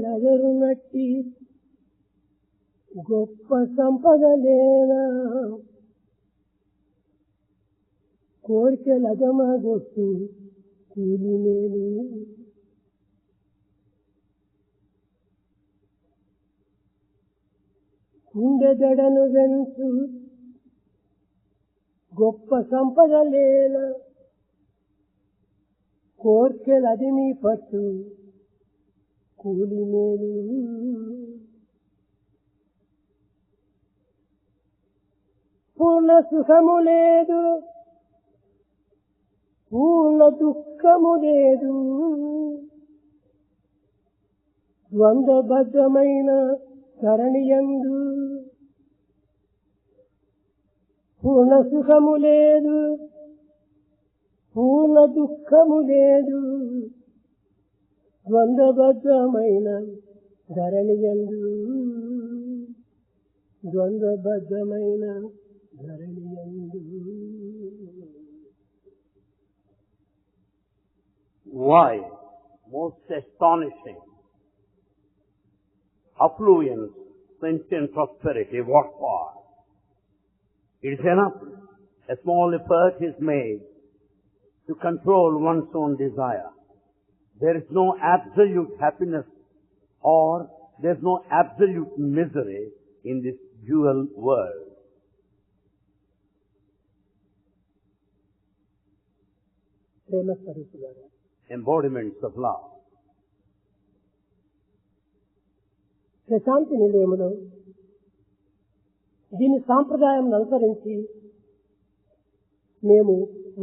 నగరునట్టి గొప్ప సంపదలేనా కోరికలగమగొట్టు కూలినేను గుండెదడను వెంచు గొప్ప సంపదలేనా కోర్కెలది నీ పట్టు కూలినేను పూర్ణ సుఖము లేదు పూర్ణ దుఃఖము లేదు ద్వంద్వబద్ధమైన ధరణియందు పూర్ణ సుఖము లేదు పూర్ణ దుఃఖము లేదు ద్వంద్వబద్ధమైన ధరణియందు ద్వంద్వబద్ధమైన ధరణియందు. Why? Most astonishing. Affluence, sentient prosperity, what for? It is enough. A small effort is made to control one's own desire. There is no absolute happiness or there is no absolute misery in this dual world. Embodiments of love. Prashanti నిలయములో దీని సాంప్రదాయం అనుసరించి మేము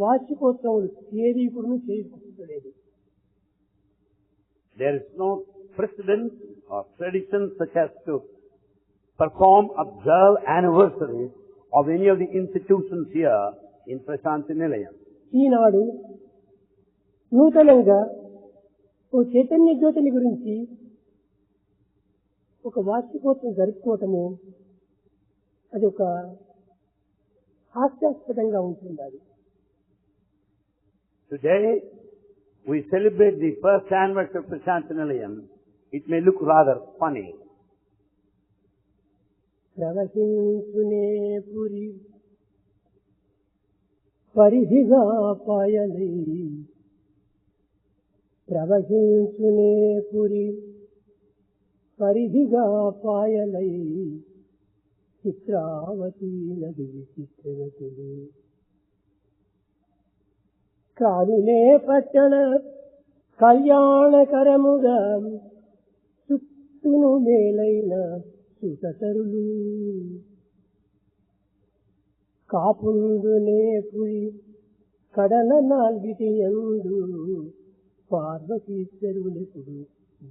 వార్షికోత్సవాలు ఏది కూడా చేయలేదు. There is no precedent or tradition such as to perform, observe anniversaries of any of the institutions here in Prashanti Nilayam. ఈనాడు నూతనంగా ఓ చైతన్య జ్యోతిని గురించి ఒక వార్షికోత్సవం జరుపుకోవటము అది ఒక హాస్యాస్పదంగా ఉంటుంది. అది Today we celebrate the first anniversary of Prashanti Nilayam. It may look rather funny. ప్రవహించునే పురి పరిధిగా పాయలై ప్రవహించునే పురి పరిధిగా పాయలై చిత్రావతి నది విచిత్రవతులు కాలునే పట్టణ కళ్యాణకరముగా చుట్టూను మేలైన సుతరులు కాపుందునే పురి కడల నాల్గిటి యందు పార్వతీశ్వరులెప్పుడు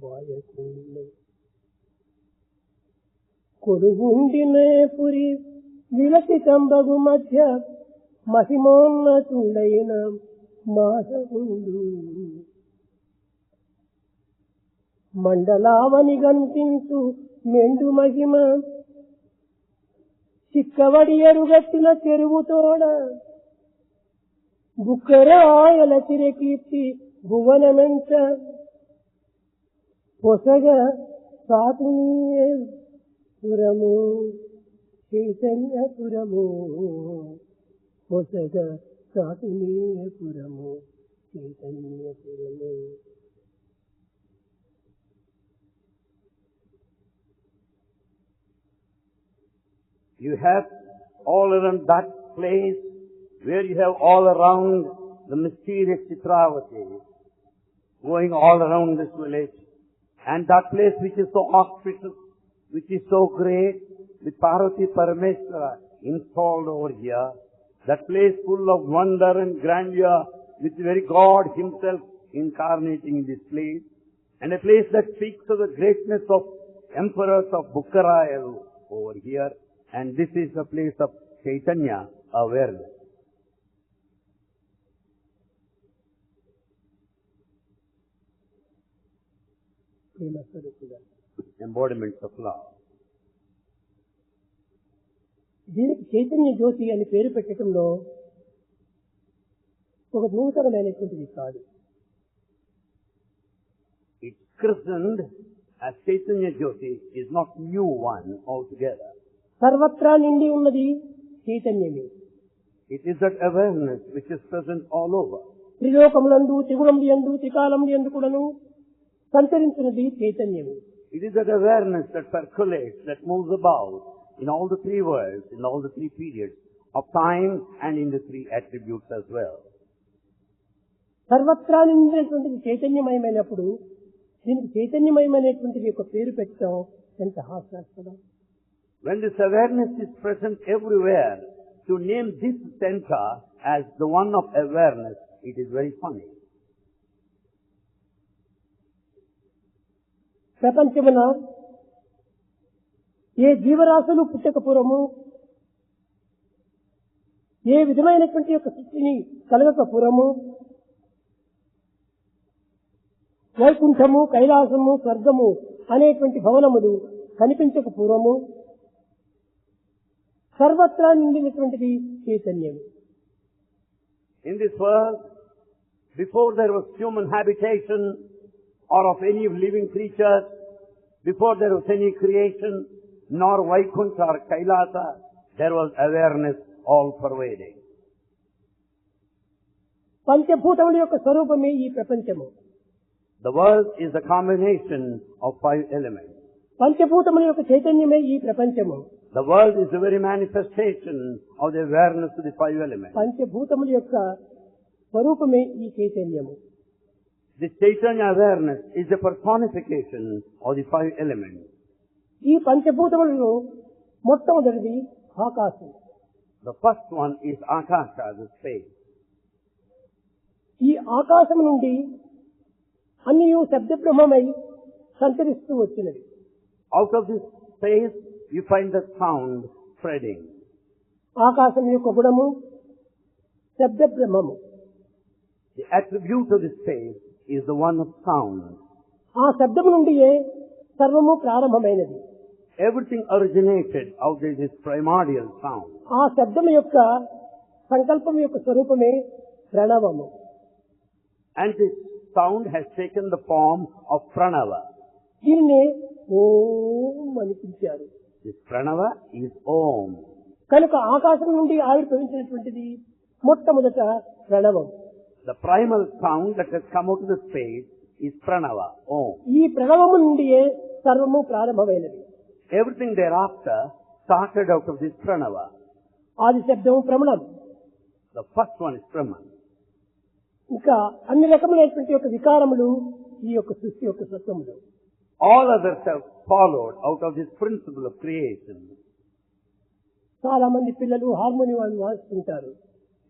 బాయకుండు కొడుగుండినే పురి విలసితంబగు మధ్య మహిమోన్నతుడైన మాధవుండు మండలావని గంతించు మెండు మహిమ చిక్కవడి ఎరుగట్టిన చెరువుతోడ బుక్కరాయల చిరకీర్తి భువనమెంత పొసగ సాతునీయ పురము చైతన్యపురము పొసగ సాతునీయ పురము చైతన్యపురము. You have all around that place where you have all around the mysterious Chitravati going all around this village, and that place which is so auspicious, which is so great, with Parvati Parameshwara installed over here, that place full of wonder and grandeur, with the very God Himself incarnating in this place, and a place that speaks of the greatness of emperors of Bukkarayal over here, and this is the place of Chaitanya awareness. Embodiments of love. దీనికి చైతన్య జ్యోతి అని పేరు పెట్టడంలో ఒక నూతనమైనటువంటిది కాదు. It's christened as Chaitanya Jyoti is not new one altogether. సర్వత్రా నిండి ఉన్నది చైతన్యమే. It is that awareness which is present all over. త్రిలోకములందు త్రిగుణములు యందు త్రికాలములు యందు కూడాను సంచరించినది చైతన్యమే. It is that awareness that percolates, that moves about in all the three worlds, in all the three periods of time and in the three attributes as well. సర్వత్రా నిండినటువంటిది చైతన్యమయమైనప్పుడు దీనికి చైతన్యమయమైనటువంటిది యొక్క పేరు పెట్టడం ఎంత హాస్యాస్పదం. When this awareness is present everywhere, to name this center as the one of awareness, it is very funny. ప్రపంచమున ఏ జీవరాశులు పుట్టకపూర్వము ఏ విధమైనటువంటి యొక్క సృష్టిని కలగకపూర్వము వైకుంఠము కైలాసము స్వర్గము అనేటువంటి భవనములు కనిపించక పూర్వము సర్వత్రా నిండినటువంటిది చైతన్యము. In this world, before there was human habitation or of any living creatures, before there was any creation, nor Vaikuntha or Kailasa, there was awareness all pervading. పంచభూతముల యొక్క స్వరూపమే ఈ ప్రపంచము. The world is a combination of five elements. పంచభూతముల యొక్క చైతన్యమే ఈ ప్రపంచము. The world is the very manifestation of the awareness of the five elements. పంచభూతముల యొక్క స్వరూపమే ఈ చైతన్యము. This Chaitanya awareness is the personification of the five elements. ఈ పంచభూతములలో మొట్టమొదటిది ఆకాశం. The first one is Akasha, the space. ఈ ఆకాశం నుండి అన్ని శబ్ద బ్రహ్మమై సంచరిస్తూ వచ్చినది. Out of this space, you find the sound spreading. ఆకాశం యొక్క గుణము శబ్ద బ్రహ్మము. The attribute of the space is the one of sound. ఆ శబ్దము నుండియే సర్వము ప్రారంభమైనది. Everything originated out of this primordial sound. ఆ శబ్దము యొక్క సంకల్పం యొక్క స్వరూపమే ప్రణవము. And this sound has taken the form of Pranava. దీనినే ఓం అనిపించారు. This Pranava is Om. కనుక ఆకాశం నుండి ఆవిర్భవించినటువంటిది మొట్టమొదట ప్రణవం. The primal sound that has come out of the space is Pranava, Om. ఈ ప్రణవము నుండియే సర్వము ప్రారంభమైనది. Everything thereafter started out of this Pranava. ఆది శబ్దము ప్రమణం. The first one is Brahman. ఇంకా అన్ని రకములైనటువంటి యొక్క వికారములు ఈ యొక్క సృష్టి యొక్క సత్వములు. All others have followed out of this principle of creation. చాలా మంది పిల్లలు harmonium వాయిస్తుంటారు.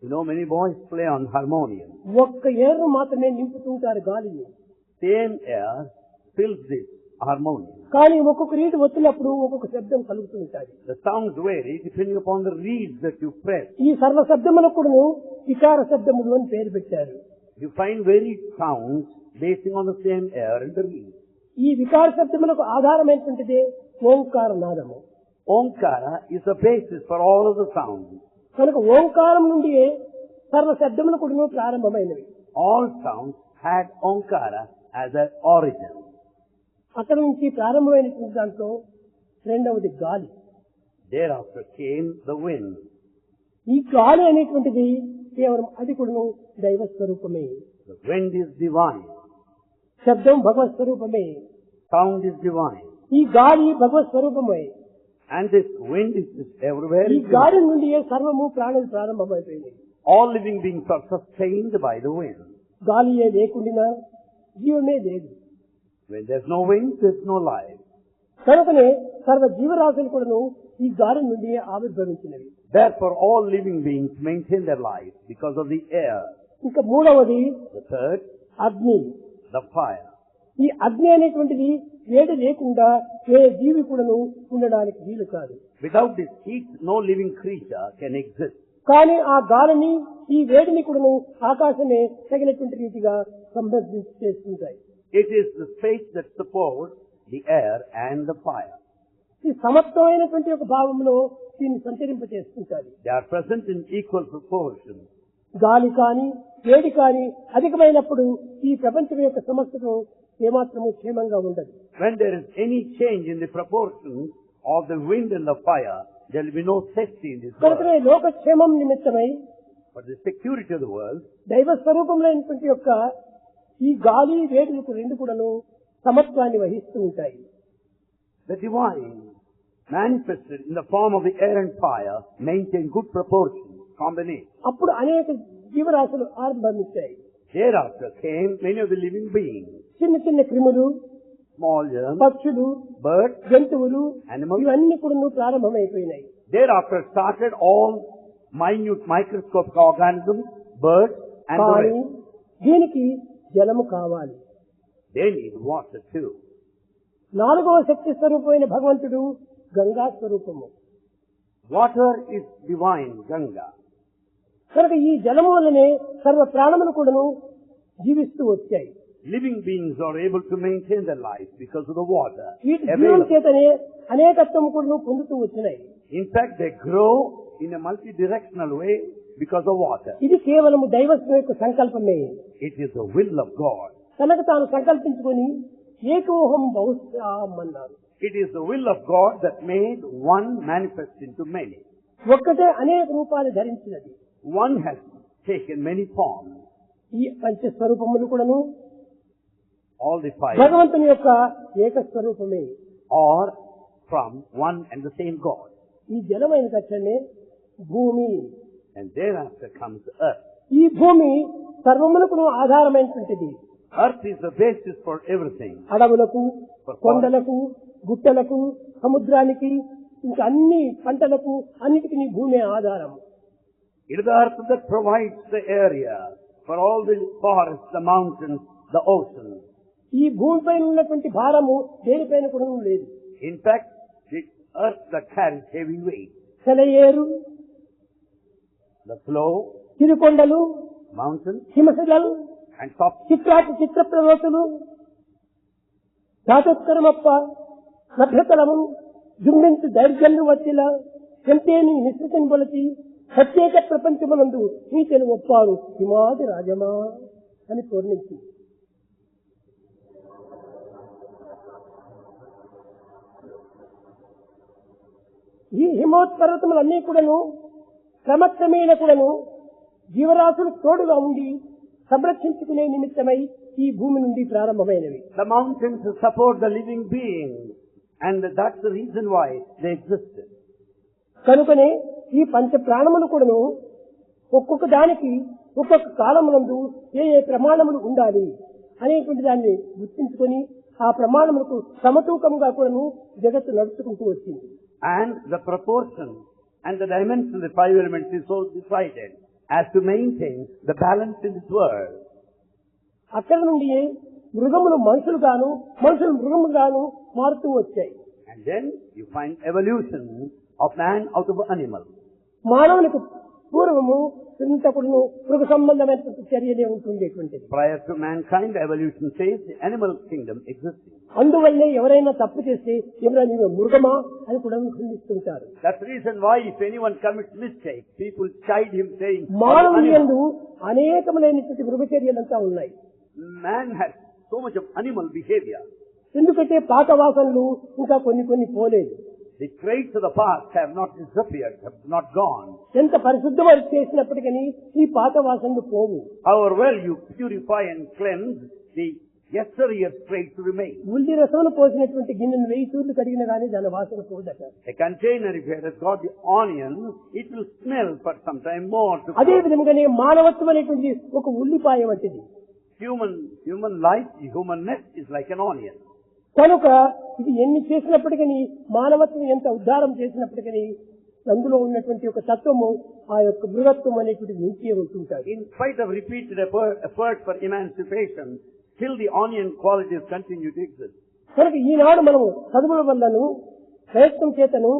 You know, many boys play on harmonium. ఒక్క ఏరు మాత్రమే నింపుతుంటారు గాలిని. Same air fills this harmonium. కానీ ఒక్కొక్క రీతి వచ్చినప్పుడు ఒక్కొక్క శబ్దం కలుగుతూ ఉంటుంది. The sounds vary depending upon the reeds that you press. ఈ సర్వ శబ్దములకు కూడా వికార శబ్దములు అని పేరు పెట్టారు. You find varied sounds basing on the same air and the reeds. ఈ వికార శబ్దములకు ఆధారమైనటువంటిదే ఓంకార నాదము. Omkara is the basis for all of the sounds. కనుక ఓంకారం నుండి సర్వ శబ్దములు కూడా ప్రారంభమైనవి. All sounds had Omkara as an origin. అక్కడ నుంచి ప్రారంభమైనటువంటి దాంట్లో రెండవది గాలి. Thereafter came the wind. ఈ గాలి అనేటువంటిది కేవలం అది కూడా దైవ స్వరూపమే. The wind is divine. శబ్దం భగవత్ స్వరూపమే. Sound is divine. ఈ గాలి భగవత్ స్వరూపమే. And this wind is everywhere. ఈ గాలి నుండి సర్వము ప్రాణులు ప్రారంభమైపోయింది. All living beings are sustained by the wind. గాలియే లేకుండా జీవమే లేదు. When there's no wind, there's no life. కనుకనే సర్వ జీవరాశులు కూడా ఈ గాలి నుండి ఆవిర్భవించినవి. Therefore, all living beings maintain their life because of the air. ఇంకా మూడవది The third, అగ్ని. the fire. ఈ అగ్ని అనేటువంటిది వేడి లేకుండా ఏ జీవి కూడాను ఉండడానికి వీలు కాదు. Without this heat, no living creature can exist. కానీ ఆ గాలిని ఈ వేడిని కూడాను ఆకాశమే తగినటువంటి రీతిగా సంబంధించి చేస్తుంటాయి. It is the space that supports the air and the fire. ఈ సమత్వమైనటువంటి ఒక భావంలో దీన్ని సంచరింపచేస్తుంటారు. They are present in equal proportion. గాలి కానీ వేడి కానీ అధికమైనప్పుడు ఈ ప్రపంచం యొక్క సమస్యను ఏమాత్రము క్షేమంగా ఉండదు. When there is any change in the proportion of the wind and the fire, there will be no safety in this world. కనుకనే లోకక్షేమం నిమిత్తమై For the security of the world, దైవ స్వరూపంలోటువంటి యొక్క ఈ గాలి వేడులకు రెండు కూడాను సమత్వాన్ని వహిస్తూ ఉంటాయి. the divine manifested in the form of the air and fire maintain good proportion, combination. అప్పుడు అనేక జీవరాశులు ఆరంభించాయి. Thereafter came many of the living beings, చిన్న చిన్న క్రిములు, small germs, పక్షులు, birds, జంతువులు, animals. ఇవన్నీ కూడా ప్రారంభమైపోయినాయి. Thereafter started all minute microscopic organisms, birds and the కానీ rest. దీనికి జలము కావాలి. They need water too. నాలుగవ శక్తి స్వరూపమైన భగవంతుడు గంగా స్వరూపము. Water is divine, Ganga. కనుక ఈ జలము వల్లనే సర్వ ప్రాణములు కూడాను జీవిస్తూ వచ్చాయి. Living beings are able to maintain their life because of the water. వీటి జీవం available. చేతనే అనేకత్వం కూడాను పొందుతూ వచ్చినాయి. In fact, they grow in a multi-directional way because of water. ఇది కేవలము దైవత్వం యొక్క సంకల్పమే. It is the will of God. కనుక తాను సంకల్పించుకొని ఏకోహం బహుశ్యాం అన్నారు. It is the will of God that made one manifest into many. ఒక్కటే అనేక రూపాలు ధరించినది. One has taken many forms. ఈ పంచస్వరూపములు కూడాను All the five భగవంతుని యొక్క ఏకస్వరూపమే. are from one and the same God. ఈ జలమైన తక్షణమే భూమి. And thereafter comes earth. ఈ భూమి సర్వములకు ఆధారమైనటువంటిది. Earth is the basis for everything. అడవులకు, కొండలకు, గుట్టలకు, సముద్రానికి, ఇంకా అన్ని పంటలకు అన్నిటికీ భూమి ఆధారం. It is the earth that provides the area for all the forests, the mountains, the oceans. ఈ భూమిపైన ఉన్నటువంటి భారము దేనిపైన కూడా లేదు. In fact, the earth that carries heavy weight, సెలయేరు, the flow, తిరుకొండలు, mountains, హిమశిలలు, and top చిత్ర ప్రవతులు, ధాతోత్కరమప్ప, నభ్యతలము, జుమ్మించు దైర్ఘ్యంను వచ్చిల, ఎంతేని నిశ్చితం కొలచి, ప్రత్యేక ప్రపంచమునందు నీతిని ఒప్పారు హిమాది రాజమా అని పూర్ణించి. ఈ హిమోత్పర్వతములన్నీ కూడాను క్రమక్రమేణ కూడాను జీవరాశులు తోడుగా ఉండి సంరక్షించుకునే నిమిత్తమై ఈ భూమి నుండి ప్రారంభమైనవి. the mountains support the living beings, and that's the reason why they existed. కనుకనే ఈ పంచ ప్రాణములు కూడాను ఒక్కొక్క దానికి ఒక్కొక్క కాలమునందు ఏ ఏ ప్రమాణములు ఉండాలి అనేటువంటి దాన్ని గుర్తించుకొని ఆ ప్రమాణములకు సమతూకంగా కూడాను జగత్తు నడుచుకుంటూ వచ్చింది. And the proportion and the dimension of the five elements is so decided as to maintain the balance in this world. అక్కడ నుండి మృగములు మనుషులుగాను, మనుషులు మృగముగాను మారుతూ వచ్చాయి. And then you find evolution of man out of animal. మానవునికి పూర్వము ఇంతకుడు మృగ సంబంధమైనటువంటి చర్యలే ఉంటుండేటువంటిది. Prior to mankind, evolution says the animal kingdom existed. అందువల్లే ఎవరైనా తప్పు చేస్తే ఎవరైనా నీవు మృగమా అని కూడా ఖండిస్తుంటారు. That's the reason why if anyone commits mistake, people chide him saying, మానవుని యందు అనేకములైనటువంటి మృగ చర్యలంతా ఉన్నాయి. man has so much of animal behavior. ఎందుకంటే పాత వాసనలు ఇంకా కొన్ని పోలేదు. The traits of the past have not disappeared, have not gone. ఎంత పరిశుద్ధం చేసినప్పటికీ ఈ పాత వాసనలు పోవు. However well you purify and cleanse, the yesteryear traits remain. ఉల్లి రసమును పోసినటువంటి గిన్నెను 1000 సార్లు కడిగినా గానీ దాని వాసన పోదట. A container, if it has got the onion, it will smell for some time more. అదే విధంగానే మానవత్వం అనేటువంటి ఒక ఉల్లిపాయ వంటిది. Human life, humanness is like an onion. కనుక ఇది ఎన్ని చేసినప్పటికీ మానవత్వం ఎంత ఉద్ధారం చేసినప్పటికీ అందులో ఉన్నటువంటి ఒక తత్వము ఆ యొక్క మృగత్వం అనేటువంటి నిలిచి ఉంటుంటారు. In spite of repeated effort for emancipation, still the onion qualities continue to exist. కనుక ఈనాడు మనము చదువుల వల్లను, ప్రయత్నం చేతను,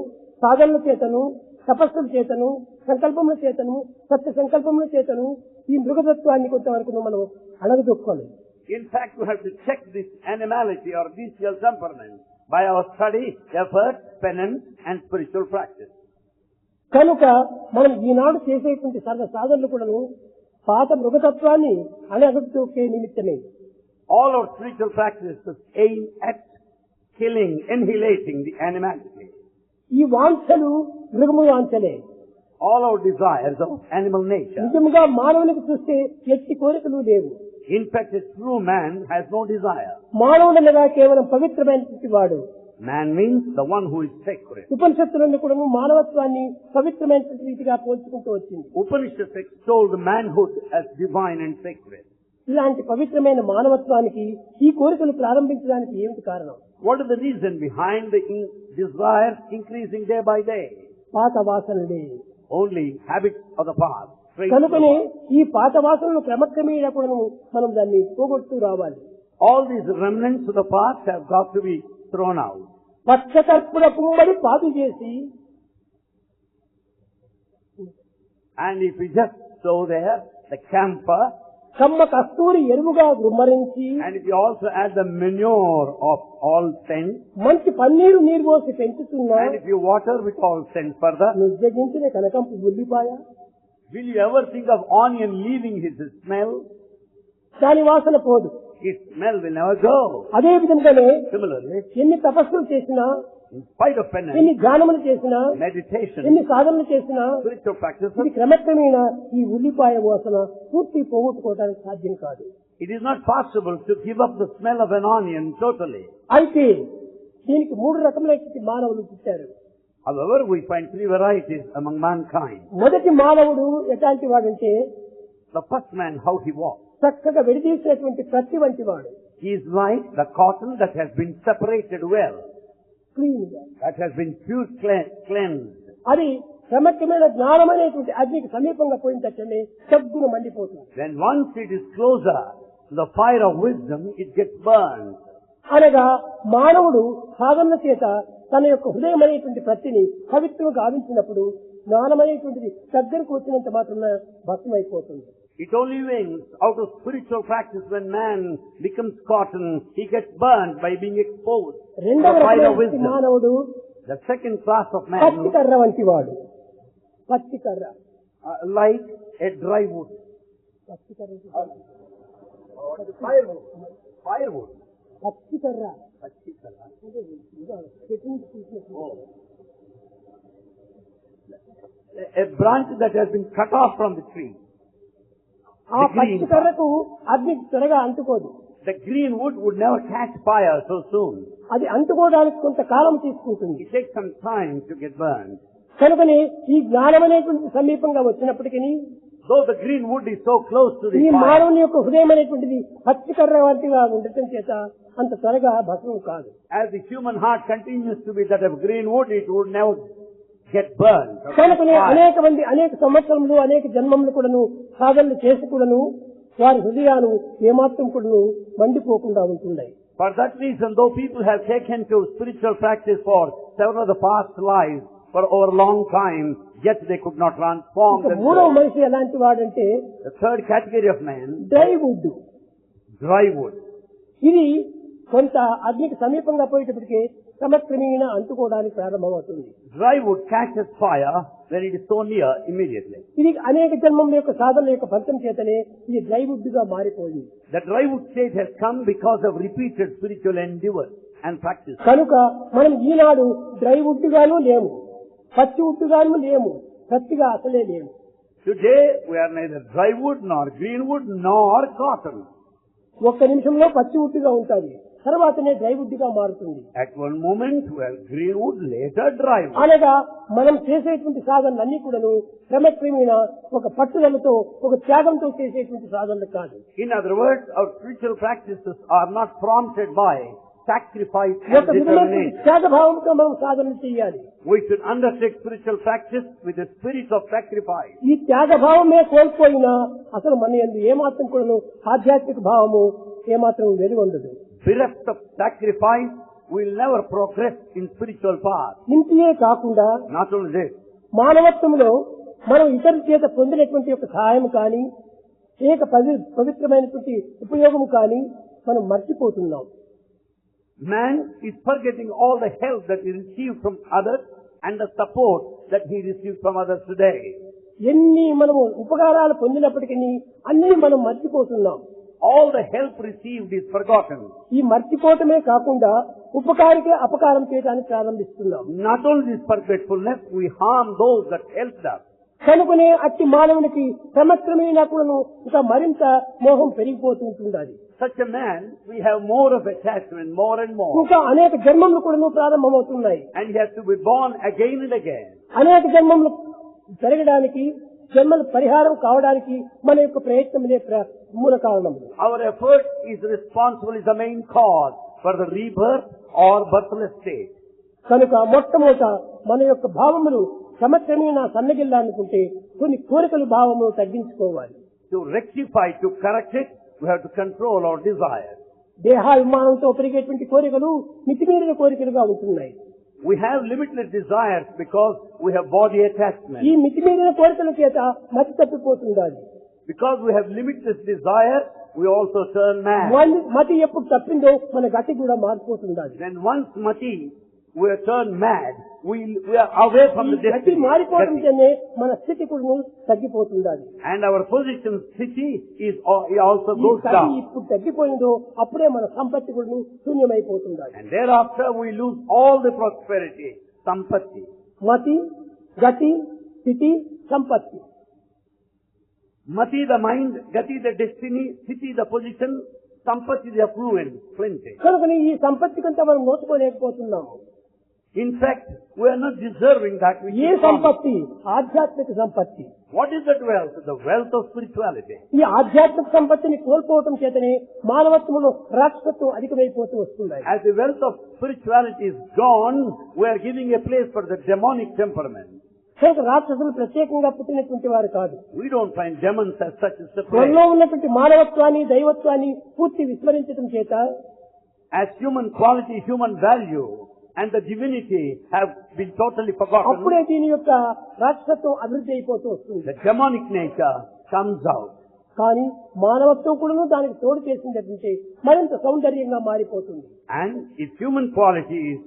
సాధనల చేతను, తపస్సుల చేతను, సంకల్పముల చేతను, సత్య సంకల్పముల చేతను ఈ మృగతత్వాన్ని కొంతవరకు మనం అణగదొక్కాలి. In fact, we have to check this animality or bestial temperament by our study, effort, penance and spiritual practice. కనుక మనం ఈనాడు చేసేటువంటి సర్వ సాధనలు కూడాను పాత మృగతత్వాన్ని అణగదొక్కే నిమిత్తమే. All our spiritual practices aim at killing, annihilating the animality. ఈ వాంఛలు మృగము వాంఛలే. All our desires of animal nature. నిజముగా మానవునికి చూస్తే ఎట్టి కోరికలు లేవు. In fact, a true man has no desire. మానవుడనగా కేవలం పవిత్రమైనటువంటి వాడు. Man means the one who is sacred. ఉపనిషత్తులను కూడా మానవత్వాన్ని పవిత్రమైనటువంటి రీతిగా పోల్చుకుంటూ వచ్చింది. Upanishads extol the manhood as divine and sacred. ఇలాంటి పవిత్రమైన మానవత్వానికి ఈ కోరికలు ప్రారంభించడానికి ఏమిటి కారణం? What is the reason behind the desire increasing day by day? పాత వాసనలే. Only habits of the past. కనుకనే ఈ పాత వాసనలు క్రమక్రమేణా కూడా మనం దాన్ని పోగొడుతూ రావాలి. All these remnants of the past have got to be thrown out. పచ్చకర్పూర పుమ్మడి పాదు చేసి, And if we just sow there the camphor, కమ్మ కస్తూరి ఎరువుగా గుమ్మరించి, and if you also add the manure of all scent, మంచి పన్నీరు నీరు పోసి పెంచుతున్నా, and if you water with all scent further, నిర్జగించిన కనకంపు ఉల్లిపాయ, will you ever think of onion leaving his smell? దాని వాసన పోదు. His smell will never go. అదే విధంగానే Similarly, ఎన్ని తపస్సులు చేసినా, in spite of penance, ఎన్ని ధ్యానములు చేసినా, meditation, ఎన్ని సాధనలు చేసినా, spiritual practices, ఇది క్రమక్రమేణా ఈ ఉల్లిపాయ వాసన పూర్తి పోగొట్టుకోవడానికి సాధ్యం కాదు. it is not possible to give up the smell of an onion totally. అయితే దీనికి 3 రకములైన మానవులు పుట్టారు. However, we find 3 varieties among mankind. మొదటి మానవుడు ఎలాంటి వాడంటే, The first man, how he walks. చక్కగా విడదీసినటువంటి ప్రతి వంటి వాడు. He is like the cotton that has been separated well, clean గా. that has been pure cleansed. అది క్రమక్రమేణ జ్ఞానం అనేటువంటి అగ్నికి సమీపంగా పోయిన తక్షణమే సద్గుణ మండిపోతుంది. When once it is closer to the fire of wisdom, it gets burned. అనగా మానవుడు సాధన చేత తన యొక్క హృదయం అనేటువంటి ప్రతిని పవిత్రంగా గావించినప్పుడు జ్ఞానం అనేటువంటిది దగ్గరకు వచ్చినంత మాత్రం భస్మం అయిపోతుంది. It only wings out of spiritual practice when man becomes cotton, he gets burned by being exposed to the రెండవ fire of రకమైన wisdom. మానవుడు The second class of man, పచ్చికర్ర వంటి వాడు. పచ్చికర్ర. like a dry wood. పచ్చికర్ర. Firewood. Firewood. పచ్చికర్ర. A branch that has been cut off from the tree. ఆ పచ్చికర్రకు అగ్ని త్వరగా అంటుకోదు. The green wood would never catch fire so soon. అది అంటుకోవడానికి కొంత కాలం తీసుకుంటుంది. It takes some time to get burned. కనుకని ఈ జ్ఞానం అనేటువంటి సమీపంగా వచ్చినప్పటికీ, Though the green wood is so close to ఈ the fire, మానవుని యొక్క హృదయం అనేటువంటిది పచ్చికర్ర వంటిగా ఉండటం చేత అంత త్వరగా భస్మం కాదు. as the human heart continues to be that of green wood, it would never get burned. కనుకనే అనేక మంది అనేక సంవత్సరములు అనేక జన్మములు కూడాను సాధనలు చేసి కూడాను వారి హృదయాలు ఏమాత్రం కూడాను మండిపోకుండా ఉంటున్నాయి. For that reason, though people have taken to spiritual practice for several of the past lives for over a long time, yet they could not transform మూడవ themselves. మనిషి ఎలాంటి వాడంటే The third category of man, dry wood. dry wood. ఇది కొంత అగ్నికి సమీపంగా పోయేటప్పటికి క్రమక్రమేణా అంటుకోవడానికి ప్రారంభమవుతుంది. Dry wood catches fire when it is so near immediately. ఇది అనేక జన్మముల యొక్క సాధనల యొక్క ఫలితం చేతనే ఇది డ్రై వుడ్ గా మారిపోయింది. The dry wood stage has come because of repeated spiritual endeavor and practice. కనుక మనం ఈనాడు డ్రై వుడ్ గాను లేము, పచ్చి వుడ్ గాను లేము, పచ్చిగా అసలే లేము. Today we are neither dry wood nor green wood nor cotton. ఒక్క నిమిషంలో పచ్చి వుడ్ గా ఉంటుంది, తర్వాతనే డ్రై వుడ్ గా మారుతుంది. At one moment we are green wood, later dry wood. అనగా మనం చేసేటువంటి సాధనలన్నీ కూడాను క్రమక్రమేణా ఒక పట్టుదలతో ఒక త్యాగంతో చేసేటువంటి సాధనలు కాదు. In other words, our spiritual practices are not prompted by sacrifice ఒక and విధమైన determination. త్యాగభావంతో మనం సాధనలు చేయాలి. We should undertake spiritual practice with the spirit of sacrifice. ఈ త్యాగభావమే కోల్పోయినా అసలు మన యందు ఏమాత్రం కూడాను ఆధ్యాత్మిక భావము ఏమాత్రం వెలుగొందదు. Bereft of sacrifice, we will never progress in spiritual path. ఇంటియే కాకుండా Not only this, మానవత్వంలో మనం ఇతరుల చేత పొందినటువంటి యొక్క సహాయం కానీ ఏక పవిత్రమైనటువంటి ఉపయోగం కానీ మనం మర్చిపోతున్నాం. man is forgetting all the help that he received from others and the support that he received from others today. ఎన్ని మనము ఉపకారాలు పొందినప్పటికీ అన్ని మనం మర్చిపోతున్నాం. all the help received is forgotten. ఈ మర్చిపోవటమే కాకుండా ఉపకారికి అపకారం చేయడానికి ప్రారంభిస్తున్నాం. Not only this forgetfulness, we harm those that helped us. కనుకనే అట్టి మానవునికి క్రమక్రమేణా కూడాను ఇంకా మరింత మోహం పెరిగిపోతూ ఉంటుండాలి. Such a man, we have more of attachment, more and more. ఇంకా అనేక జన్మములు కూడాను ప్రారంభమవుతున్నాయి. And he has to be born again and again. అనేక జన్మములు జరగడానికి, జన్మల పరిహారం కావడానికి మన యొక్క ప్రయత్నములే మూల కారణం. Our effort is responsible, is the main cause for the rebirth or birthless state. కనుక మొట్టమొదట మన యొక్క భావములు క్రమక్రమేణా సన్నగిల్లాలనుకుంటే కొన్ని కోరికలు భావములు తగ్గించుకోవాలి. To rectify, to correct it, we have to control our desires. దేహాభిమానంతో పెరిగేటువంటి కోరికలు మితిమీరిన కోరికలుగా ఉంటున్నాయి. We have limitless desires because we have body attachment. ఈ మితిమీరిన కోరికల చేత మతి తప్పిపోతుండాలి. Because we have limitless desires, we also turn mad. మతి ఎప్పుడు తప్పిందో మన గతి కూడా మారిపోతుండాలి. Then once mati, we are turned mad, we are away from the గతి destiny. మారిపోవడం చేనే మన స్థితి కూడా తగ్గిపోతుండాలి. And our position, city, is also ఈ goes గతి down. ఇప్పుడు తగ్గిపోయిందో అప్పుడే మన సంపత్తి కూడా శూన్యమైపోతుండాలి. And thereafter we lose all the prosperity, sampatti. మతి, గతి, స్థితి, సంపత్తి. Mati the mind, gati the destiny, city the position, sampatti the affluence, plenty. కనుకని ఈ సంపత్తి కంటే మనం నోచుకోలేకపోతున్నాము. In fact, we are not deserving that which A is promised. సంపత్తి? ఆధ్యాత్మిక సంపత్తి. What is that wealth? The wealth of spirituality. ఈ ఆధ్యాత్మిక సంపత్తిని కోల్పోవటం చేతనే మానవత్వంలో రాక్షసత్వం అధికమైపోతూ వస్తున్నాయి. As the wealth of spirituality is gone, we are giving a place for the demonic temperament. కనుక రాక్షసులు ప్రత్యేకంగా పుట్టినటువంటి వారు కాదు. We don't find demons as such as separate. మనలో ఉన్నటువంటి మానవత్వాన్ని, దైవత్వాన్ని పూర్తి విస్మరించడం చేత As human quality, human value, and the divinity have been totally forgotten, అప్పుడే దీని యొక్క రాక్షసత్వం అభివృద్ధి అయిపోతూ వస్తుంది. the demonic nature comes out. కానీ మానవత్వం కూడా దానికి తోడు చేసిందంటే మరింత సౌందర్యంగా మారిపోతుంది. And if human quality is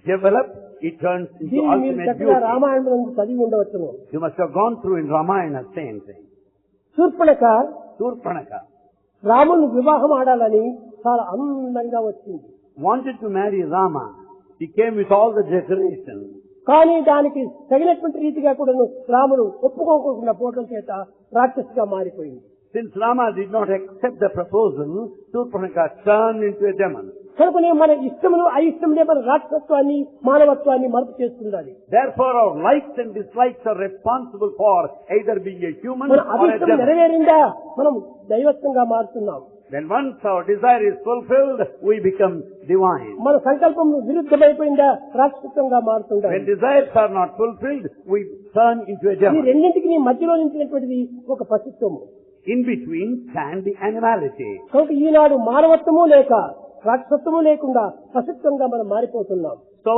developed, it turns into దీన్ని మీరు ultimate చక్కగా beauty. రామాయణం చదివి ఉండవచ్చును. You must have gone through in Ramayana same thing. Shurpanakha Surpanaka రాముని వివాహం ఆడాలని చాలా అందంగా వచ్చింది. wanted to marry Rama. He came with all the decorations. కానీ దానికి తగినటువంటి రీతిగా కూడా రాముడు ఒప్పుకోకుండా పోవడం చేత రాక్షసిగా మారిపోయింది. Since Rama did not accept the proposal, Surpanaka turned into a demon. కనుకనే మన ఇష్టములు అయిష్టములే మన రాక్షసత్వాన్ని, మానవత్వాన్ని మరుపు చేస్తుండాలి. Therefore, our likes and dislikes are responsible for either being a human మన or a అభిష్టం demon. నెరవేరిందా మనం దైవత్వంగా మారుతున్నాం. Then once our desire is fulfilled, we become divine. మన సంకల్పం విరుద్ధమైపోయిందా రాక్షసంగా When మారుతుండాలి. desires are not fulfilled, we turn into a ఈ demon. రెండింటికి మధ్యలో నిలిచినటువంటిది ఒక పశుత్వము. In between stand the animality. కనుక ఈనాడు మానవత్వము లేక రాక్షసత్వము లేకుండా పశుత్వంగా మనం మారిపోతున్నాం. So,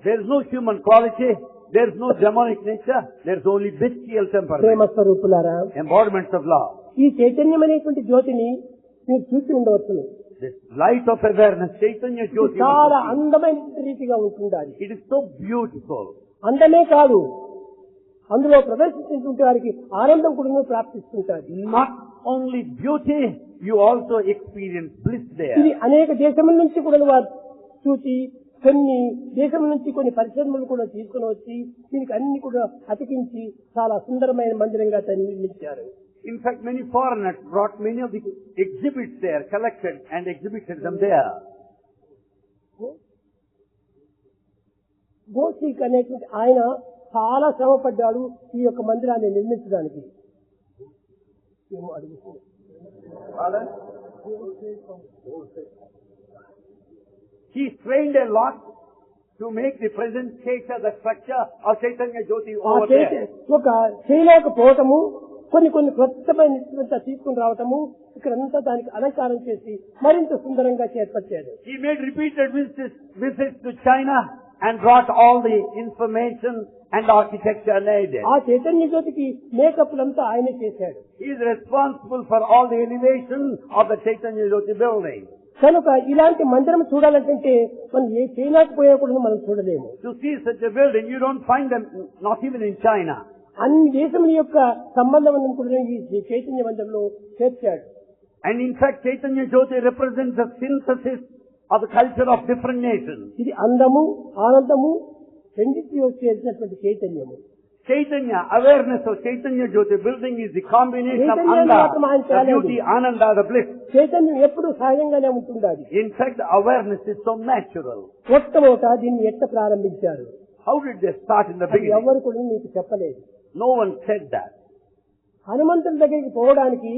there is no human quality, there is no demonic nature, there is only bestial temperament, ప్రేమ స్వరూపులారా, embodiments of love. ఈ చైతన్యం అనేటువంటి జ్యోతిని మీరు చూసి ఉండవచ్చును. This light of awareness, Chaitanya ఇది Jyoti, చాలా అందమైన రీతిగా ఉంటుండాలి. it is so beautiful. అందమే కాదు, అందులో ప్రదర్శించినటువంటి వారికి ఆనందం కూడా ప్రాప్తిస్తుంటారు. Not only beauty, you also experience bliss there. ఇది అనేక దేశముల నుంచి కూడా వారు చూసి కొన్ని దేశం నుంచి కొన్ని పరిశ్రమలు కూడా తీసుకుని వచ్చి దీనికి అన్ని కూడా అతికించి చాలా సుందరమైన మందిరంగా దాన్ని నిర్మించారు. In fact, many foreigners brought many of the exhibits there, collected and exhibited them there. గోసిక్ అనేటువంటి ఆయన చాలా శ్రమపడ్డాడు ఈ యొక్క మందిరాన్ని నిర్మించడానికి. ఏమో అడుగుతుంది. He strained a lot to make the present Chaitanya, the structure of Chaitanya Jyoti over there. ఒక చేయలేకపోవటము, కొన్ని కొత్తమైన తీసుకుని రావటము, ఇక్కడంతా దానికి అలంకారం చేసి మరింత సుందరంగా చేర్పచ్చాడు. He made repeated visits to China and brought all the information and architecture needed. ఆ చైతన్య జ్యోతికి మేకప్లంతా ఆయనే చేశాడు. He is responsible for all the elevation of the Chaitanya Jyoti building. కనుక ఇలాంటి మందిరం చూడాలంటే మనం ఏ చైనాకు పోయా కూడా మనం చూడలేము. To see such a building, you don't find them, not even in China. అన్ని దేశముల యొక్క సంబంధం కూడా ఈ చైతన్య మందిరంలో చేర్చాడు. And in fact, Chaitanya Jyoti represents the synthesis of the culture of different nations. ఇది అందము ఆనందము రెండింటి వచ్చేసినటువంటి చైతన్యము. Chaitanya, awareness of Chaitanya Jyoti building is the combination of చైతన్యాన్ని Anda, మాత్రం ఆయన the చాలేదు. beauty, Ananda, the bliss. చైతన్యం ఎప్పుడు సహజంగానే ఉంటుండాలి. In fact, the awareness is so natural. మొట్టమొదట దీన్ని ఎట్ట ప్రారంభించారు? How did they start in the అది beginning? ఎవరు కూడా మీకు చెప్పలేదు. No one said that. హనుమంతుడి దగ్గరికి పోవడానికి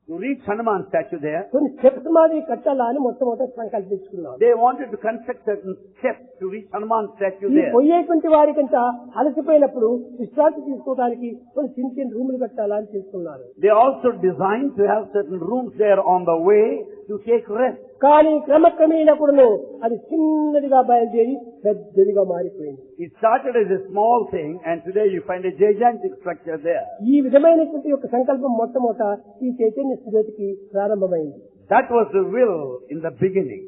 To reach Hanuman statue there, కొన్ని స్టెప్స్ మాదిరి కట్టాలా అని మొట్టమొదట సంకల్పించుకున్నారు. they wanted to construct certain steps to reach Hanuman statue ఈ there. పోయేటువంటి వారికంట అలసిపోయినప్పుడు విశ్రాంతి తీసుకోవడానికి కొన్ని చిన్న చిన్న రూములు కట్టాలా అని చేసుకున్నారు. They also designed to have certain rooms there on the way to take rest. కానీ క్రమక్రమేణా కూడాను అది చిన్నదిగా బయలుదేరి పెద్దదిగా మారిపోయింది. It started as a small thing and today you find a gigantic structure there. ఈ విధమైనటువంటి యొక్క సంకల్పం మొట్టమొదట ఈ చైతన్య స్థితికి ప్రారంభమైంది. That was the will in the beginning.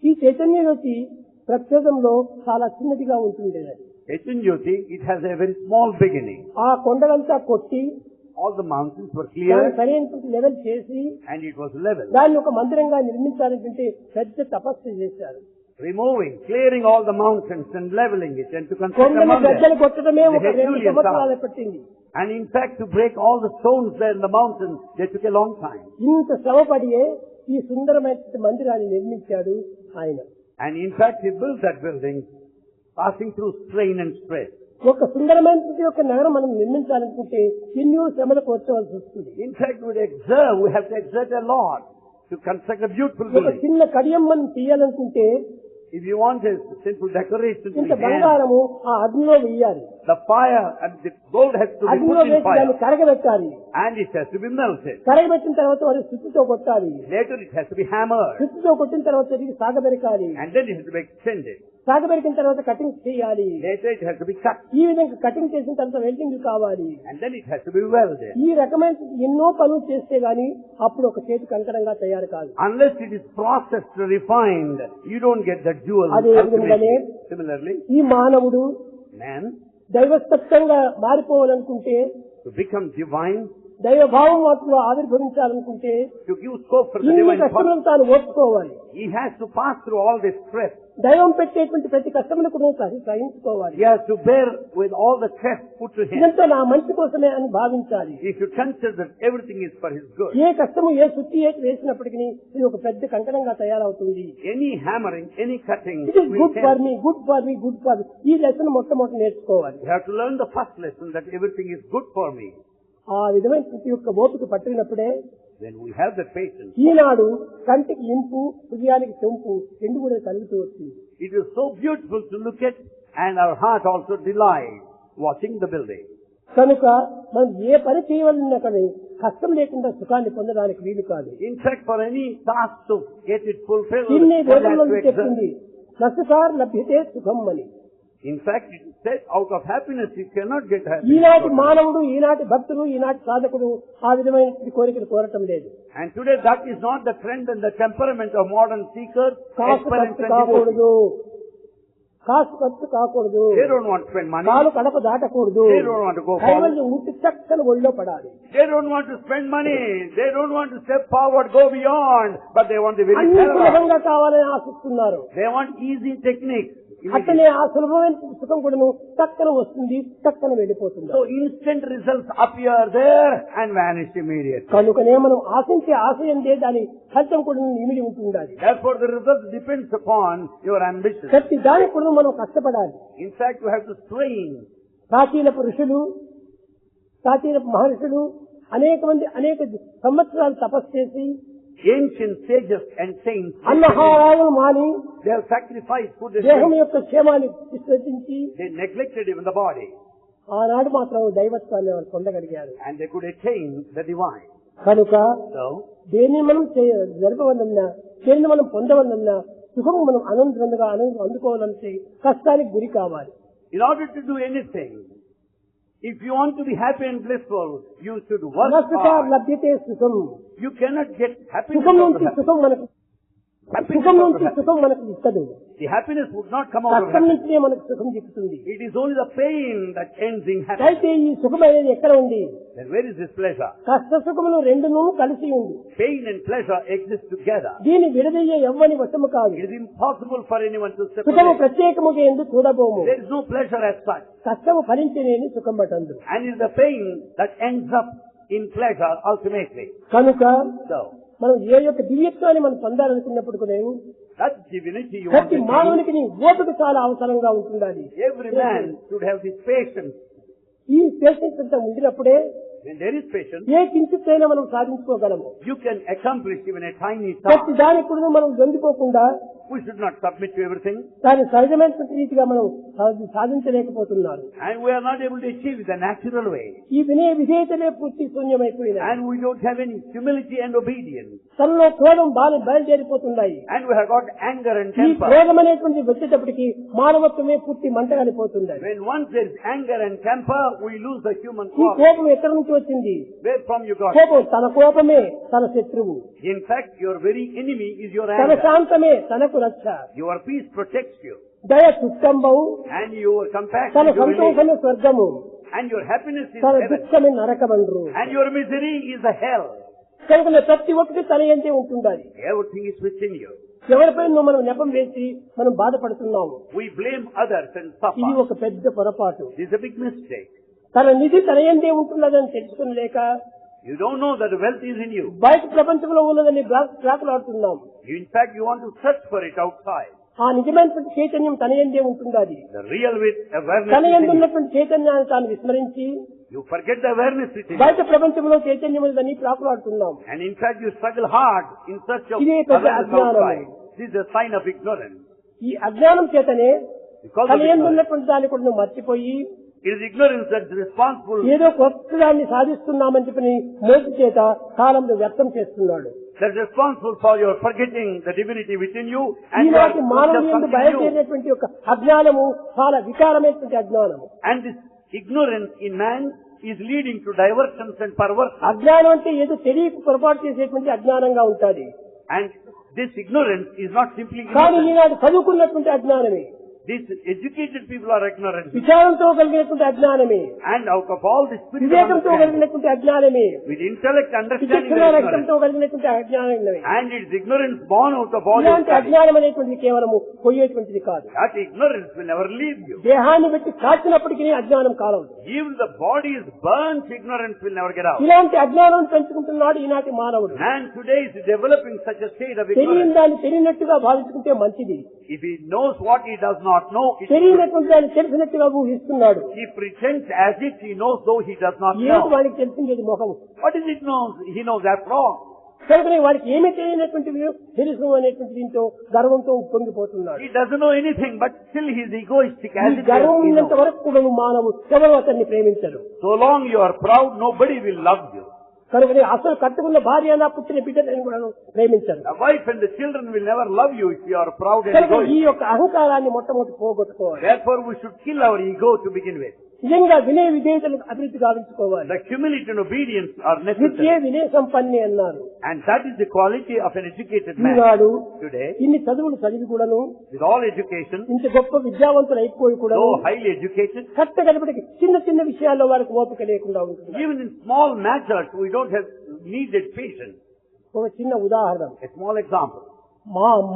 ఈ చైతన్య జ్యోతి ప్రక్షేపంలో చాలా చిన్నదిగా ఉంటుండేది. Chaitanya Jyoti, it has a very small beginning. ఆ కొండలంతా కొట్టి All the mountains were దాన్ని cleared సరైనటువంటి లెవెల్ చేసి and it was level. దాన్ని ఒక మందిరంగా నిర్మించాలంటే పెద్ద తపస్సు చేశారు. Removing, clearing all the mountains and leveling it and to construct a కొండలు mountain. గద్దలు కొట్టడమే ఒక The 2 Herculean సంవత్సరాలు task. పట్టింది. And in fact, to break all the stones there in the mountain, they took a long time. ఇంత శ్రమపడియే ఈ సుందరమైన మందిరాన్ని నిర్మించాడు ఆయన. And in fact, he built that building, passing through strain and stress. ఒక సుందరమైన యొక్క నగరం మనం నిర్మించాలనుకుంటే ఎన్నో శ్రమలకు వచ్చవలసి వస్తుంది. In fact, we have to exert a lot to construct a beautiful ఒక building. చిన్న కడియం మనం తీయాలనుకుంటే If you want a simple decoration to ఇంత be had, బంగారము ఆ అగ్నిలో వేయాలి. the fire and the gold has to be అగ్నిలో put in వేసి దాన్ని fire. కరగబెట్టాలి. And it has to be melted. కరగబెట్టిన తర్వాత వారి సుత్తితో కొట్టాలి. Later it has to be hammered. సుత్తితో కొట్టిన తర్వాత తిరిగి సాగబెరకాలి. And then it has to be extended. సాగబెరికిన తర్వాత కటింగ్ చేయాలి. Later it has to be cut. ఈ విధంగా కటింగ్ చేసిన తర్వాత వెల్డింగ్ కావాలి. And then it has to be welded. ఈ రకమైన ఎన్నో పనులు చేస్తే గాని అప్పుడు ఒక చేతి కంకణంగా తయారు కాదు. Unless it is processed, refined, you don't get that jewel. అదే విధంగానే Similarly, ఈ మానవుడు man, దైవస్తత్వంగా మారిపోవాలనుకుంటే, to become divine, దైవభావం వాటిలో ఆవిర్భవించాలనుకుంటే to give scope for the ఇన్ని divine కష్టములను power, తాను ఓర్చుకోవాలి. he has to pass through all this stress. దైవం పెట్టేటువంటి ప్రతి కష్టమును కూడా సహించుకోవాలి. He has to bear with all the stress put to him. ఇదంతా నా మంచి కోసమే అని భావించాలి. He should consider that everything is for his good. ఏ కష్టము ఏ సుత్తి ఏటి వేసినప్పటికీ ఇది ఒక పెద్ద కంకణంగా తయారవుతుంది. Any hammering, any cutting, it is will good help. For me, good for me, good for me. ఈ లెసన్ మొట్టమొదటి నేర్చుకోవాలి. You have to learn the first lesson that everything is good for me. ఆ విధమైన ప్రతి ఒక్క ఓపిక పట్టినప్పుడే When we have that patience, ఈనాడు కంటికి ఇంపు, హృదయానికి తెంపు రెండు కూడా కలుగుతూ వచ్చింది. it is so beautiful to look at and our heart also delights watching the building. కనుక మనం ఏ పని చేయవలన్నా కానీ కష్టం లేకుండా సుఖాన్ని పొందడానికి వీలు కాదు. In fact, for any task to get it fulfilled, దీన్ని one has వేదంలో to exert. చెప్పింది నష్టసార్ లభ్యతే సుఖం అని. In fact, it says out of happiness you cannot get ఈనాటి happiness. మానవుడు, ఈనాటి భక్తులు, ఈనాటి సాధకుడు ఆ విధమైన కోరికలు కోరటం లేదు. And today that is not the trend and the temperament of modern seekers, Kasu aspirants ఖర్చు and devotees. కాకూడదు, కాసు ఖర్చు కాకూడదు, They don't want to spend money. కాలు Kadapa దాటకూడదు, They don't want to go కైవల్యం ముట్టి చక్కని ఒళ్ళో పడాలి. They don't want to spend money. They don't want to step forward, go beyond, but they want the very అన్ని terror. సులభంగా కావాలని ఆశిస్తున్నారు. They want easy techniques. అట్లనే ఆ సులభమైన సుఖం కూడాను చక్కన వస్తుంది, చక్కన వెళ్ళిపోతుంది. So instant results appear there and vanish immediately. కనుకనే మనం ఆశించే ఆశయం దాని ఫలితం కూడా ఇమిడి ఉంటుండాలి. Therefore the result depends upon your ambition. ప్రతి దానికి కూడా మనం కష్టపడాలి. In fact, you have to strain. ప్రాచీన పురుషులు, ప్రాచీన మహర్షులు అనేక సంవత్సరాలు తపస్సు చేసి Ancient sages and saints, అన్నహారాలను మాని they have sacrificed food and దేహం drink. యొక్క క్షేమాన్ని విశ్వసించి They neglected even the body. ఆనాడు మాత్రం దైవత్వాన్ని వాళ్ళు పొందగలిగారు. And they could attain the divine. కనుక So, దేన్ని మనం జరపవలన్నా, దేన్ని మనం పొందవలన్నా సుఖం మనం ఆనందంగా అందుకోవాలంటే కష్టానికి గురి కావాలి. in order to do anything, if you want to be happy and blissful, you should work నష్టత hard. లభ్యతే సుఖం. You cannot get happiness సుఖం out of నుంచి happiness. సుఖం మనకు సుఖం నుంచి సుఖం మనకు ఇస్తదు. The happiness would not come out of కష్టం happiness. నుంచే మనకు సుఖం చిక్కుతుంది. It is only the pain that ends in happiness. అయితే ఈ సుఖం అనేది ఎక్కడ ఉంది? Then where is this pleasure? కష్ట సుఖములు రెండును కలిసి ఉంది. Pain and pleasure exist together. దీని విడదయ్యే ఎవ్వని వశము కాదు. It is impossible for anyone to సుఖము separate. ప్రత్యేకముగా ఎందుకు చూడబోము. There is no pleasure as such. కష్టము ఫలించలేని సుఖం పట్టందు. And it is the pain that ends up in pleasure ultimately. కనుక So, మనం ఏ యొక్క దివ్యత్వాన్ని మనం పొందాలనుకున్నప్పుడు కూడా that divinity you want ప్రతి to మానవునికి నీ ఓపిక చాలా అవసరంగా ఉంటుండాలి. every man should have this patience. ఈ పేషెన్స్ అంతా ఉండినప్పుడే When there is patience, ఏ కించిత్తైనా మనం సాధించుకోగలము. you can accomplish even a tiny ప్రతి task. దానికి కూడా మనం లొంగిపోకుండా We should not submit to everything. దాని సహజమైన రీతిగా మనం సాధించలేకపోతున్నారు. And we are not able to achieve the natural way. ఈ వినయ విధేయతలే పూర్తి శూన్యమైపోయినాయి. And we don't have any humility and obedience. తనలో క్రోధం బయలుదేరిపోతున్నాయి. And we have got anger and ఈ temper. క్రోధం అనేటువంటి వచ్చేటప్పటికి మానవత్వమే పూర్తి మంటగలిపోతుంది. When once there is anger and temper, we lose the human ఈ quality. కోపం ఎక్కడి నుంచి వచ్చింది? Where from you got? కోపం తన కోపమే తన శత్రువు. In fact, your very enemy is your తన anger. శాంతమే తనకు రక్ష. Your peace protects you. దయ సుఖంబవు. And your compassion తన is your relief. సంతోషమే స్వర్గము. And your happiness is తన heaven. దుఃఖమే నరకమండ్రు. And your misery is a hell. కనుక ప్రతి ఒక్కటి తన ఎంతే ఉంటుండాలి. Everything is within you. ఎవరిపై మనం నెపం వేసి మనం బాధపడుతున్నాము. We blame others and ఇది suffer. ఒక పెద్ద పొరపాటు. This is a big mistake. తన నిధి తన ఎందే ఉంటున్నదని తెలుసుకునలేక You don't know that wealth is in you. బయట ప్రపంచంలో ఉన్నదని బ్లాకులాడుతున్నాం. In fact, you want to search for it outside. ఆ నిజమైనటువంటి చైతన్యం తన ఎందే ఉంటుండాలి. The real awareness తన is in you. ఎందున్నటువంటి చైతన్యాన్ని తాను విస్మరించి You forget the awareness within బయట you. ప్రపంచంలో చైతన్యం ఉందని ప్రాకులాడుతున్నాం. And in fact, you struggle hard in search of ఇదే పెద్ద awareness అజ్ఞానము. outside. This is a sign of ignorance. ఈ అజ్ఞానం చేతనే Because తన of ignorance. ఎందున్నటువంటి దాన్ని కూడా నువ్వు మర్చిపోయి It is ignorance that is responsible. ఏదో కొత్త దాన్ని సాధిస్తున్నామని చెప్పి మోసి చేత కాలంలో వ్యక్తం చేస్తున్నాడు. That is responsible for your forgetting the divinity within you and you are ఈనాటి మానవుని యందు something new. బయలుదేరినటువంటి ఒక అజ్ఞానము చాలా వికారమైనటువంటి అజ్ఞానము. And this ignorance in man is leading to diversions and perversions. అజ్ఞానం అంటే ఏదో తెలియక పొరపాటు చేసేటువంటి అజ్ఞానంగా ఉంటుంది. And this ignorance is not simply కానీ ignorance. ఈనాడు చదువుకున్నటువంటి అజ్ఞానమే, These educated people are ignorant. విచారంతో కలిగినటువంటి అజ్ఞానమే, And out of all this spiritual వివేకంతో understanding, కలిగినటువంటి అజ్ఞానమే, with intellect understanding విచక్షణ the ignorance, రక్తంతో కలిగినటువంటి అజ్ఞానమే. and its ignorance born out of all your ఇలాంటి study. అజ్ఞానం అనేటువంటిది కేవలము పోయేటువంటిది కాదు. That ignorance will never leave you. దేహాన్ని బట్టి కాల్చినప్పటికీ అజ్ఞానం కాలం. Even the body is burnt, ignorance will never get out. ఇలాంటి అజ్ఞానం పెంచుకుంటున్నాడు ఈనాటి మానవుడు. Man today is developing such a state of తెలియని ignorance. దాన్ని తెలియనట్టుగా భావించుకుంటే మంచిది. If he knows what he does not know, తెలియనటువంటి దాన్ని తెలిసినట్టుగా ఊహిస్తున్నాడు. he pretends as if he knows though he does not ఏమిటి know. వాడికి తెలిసింది మొహము. What is it knows? He knows after all. కనుక వాడికి ఏమీ తెలియనటువంటి తెలుసు అనేటువంటి దీంతో గర్వంతో పొంగిపోతున్నాడు. He doesn't know anything, but still he is egoistic ఈ as if గర్వం he ఉన్నంత knows. వరకు కూడా మానవు ఎవరు అతన్ని ప్రేమించరు. So long you are proud, nobody will love you. కనుక అసలు కట్టుకున్న భార్య నా పుట్టిన బిడ్డని కూడా ప్రేమించరు. The wife and the children will never love you if you are proud and కనుక ఈ egoistic. యొక్క అహంకారాన్ని మొట్టమొదటి పోగొట్టుకోవాలి. Therefore we should kill our ego to begin with. నిజంగా వినయ విధేయతలకు అభివృద్ధి గావించుకోవాలి. The humility and obedience are విద్యే necessary. వినయ సంపన్నే అన్నారు. And that is the quality of an educated man. Eenadu Today, ఇన్ని చదువులు చదివి కూడాను with all education, ఇంత గొప్ప విద్యావంతులు అయిపోయి కూడా though highly educated, కట్టగలిపటికి చిన్న చిన్న విషయాల్లో వారికి ఓపిక లేకుండా ఉంటుంది. even in small matters we don't have needed patience. ఒక చిన్న ఉదాహరణ, A small example.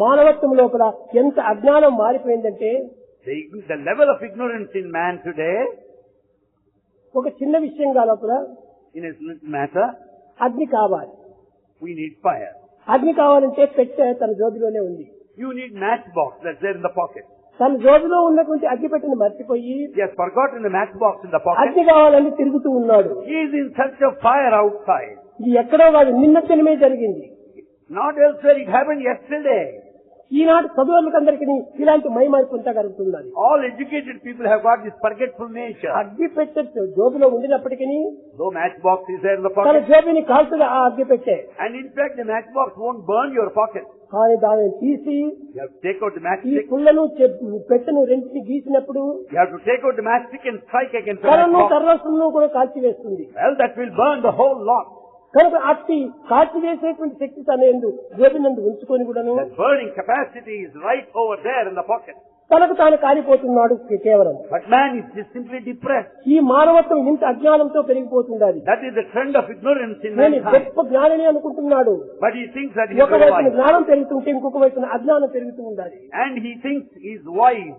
మానవత్వం లోపల ఎంత అజ్ఞానం మారిపోయిందంటే The level of ignorance in man today, ఒక చిన్న విషయంగా లోపల in a little matter, అగ్ని కావాలి. we need fire. అగ్ని కావాలంటే పెట్టె తన జోబిలోనే ఉంది. You need matchbox that's there in the pocket. తన జోబిలో ఉన్నటువంటి అగ్గి పెట్టెను మర్చిపోయి He has forgotten the matchbox in the pocket. అగ్ని కావాలని తిరుగుతూ ఉన్నాడు. He is in search of fire outside. ఇది ఎక్కడో కాదు, నిన్న దినమే జరిగింది. Not elsewhere, it happened yesterday. ఈనాడు చదువులందరికీ ఇలాంటి మైమార్పు అంతా కలుగుతున్నది. All educated people have got this forgetful nature. అగ్గి పెట్టె జోబిలో ఉండినప్పటికీ Though matchbox is there in the తన pocket, జోబిని కాల్చుగా ఆ అగ్గి పెట్టె, and in fact the matchbox won't burn your pocket. కానీ దానిని తీసి You have to take out the ఈ matchstick. పుల్లను పెట్టెను రెంటిని గీసినప్పుడు You have to take out the matchstick and strike against the కర్రను matchbox. కర్రసులను కూడా కాల్చివేస్తుంది. Well, that will burn the whole lot. కనుక అట్టి కాల్చివేసేటువంటి శక్తి తన యందు జోబినందు ఉంచుకొని కూడాను That burning capacity is right over there in the pocket. తనకు తాను కాలిపోతున్నాడు కేవలం. But man is just simply depressed. ఈ మానవత్వం ఇంత అజ్ఞానంతో పెరిగిపోతుండాలి. That is the trend of ignorance in నేను mankind. గొప్ప జ్ఞాని అనుకుంటున్నాడు. But he thinks that he is ఒక very వైపున wise. జ్ఞానం పెరుగుతుంటే ఇంకొక వైపున అజ్ఞానం పెరుగుతూ ఉండాలి. And he thinks he is wise.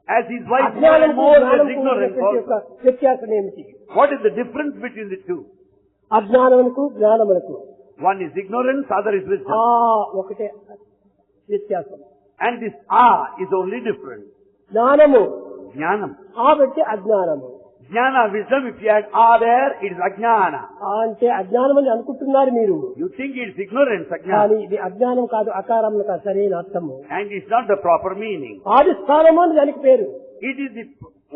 As he is wise, more అజ్ఞానం and more is ignorance జ్ఞానం యొక్క also. వ్యత్యాసం ఏమిటి? What is the difference between the two? అజ్ఞానమునకు జ్ఞానమునకు One is ignorance, other is wisdom. ఒకటే వ్యత్యాసం. And this is only different. జ్ఞానము Jnanam. బట్టి అజ్ఞానము. Jnana, wisdom, if you add there, it is ajnana. అంటే అజ్ఞానం అని అనుకుంటున్నారు మీరు. You think it is ignorance, కానీ ajnana. ఇది అజ్ఞానం కాదు, అకారములు కాదు సరైన అర్థము. And it's not the proper meaning. ఆది స్థానము అని దానికి పేరు. It is the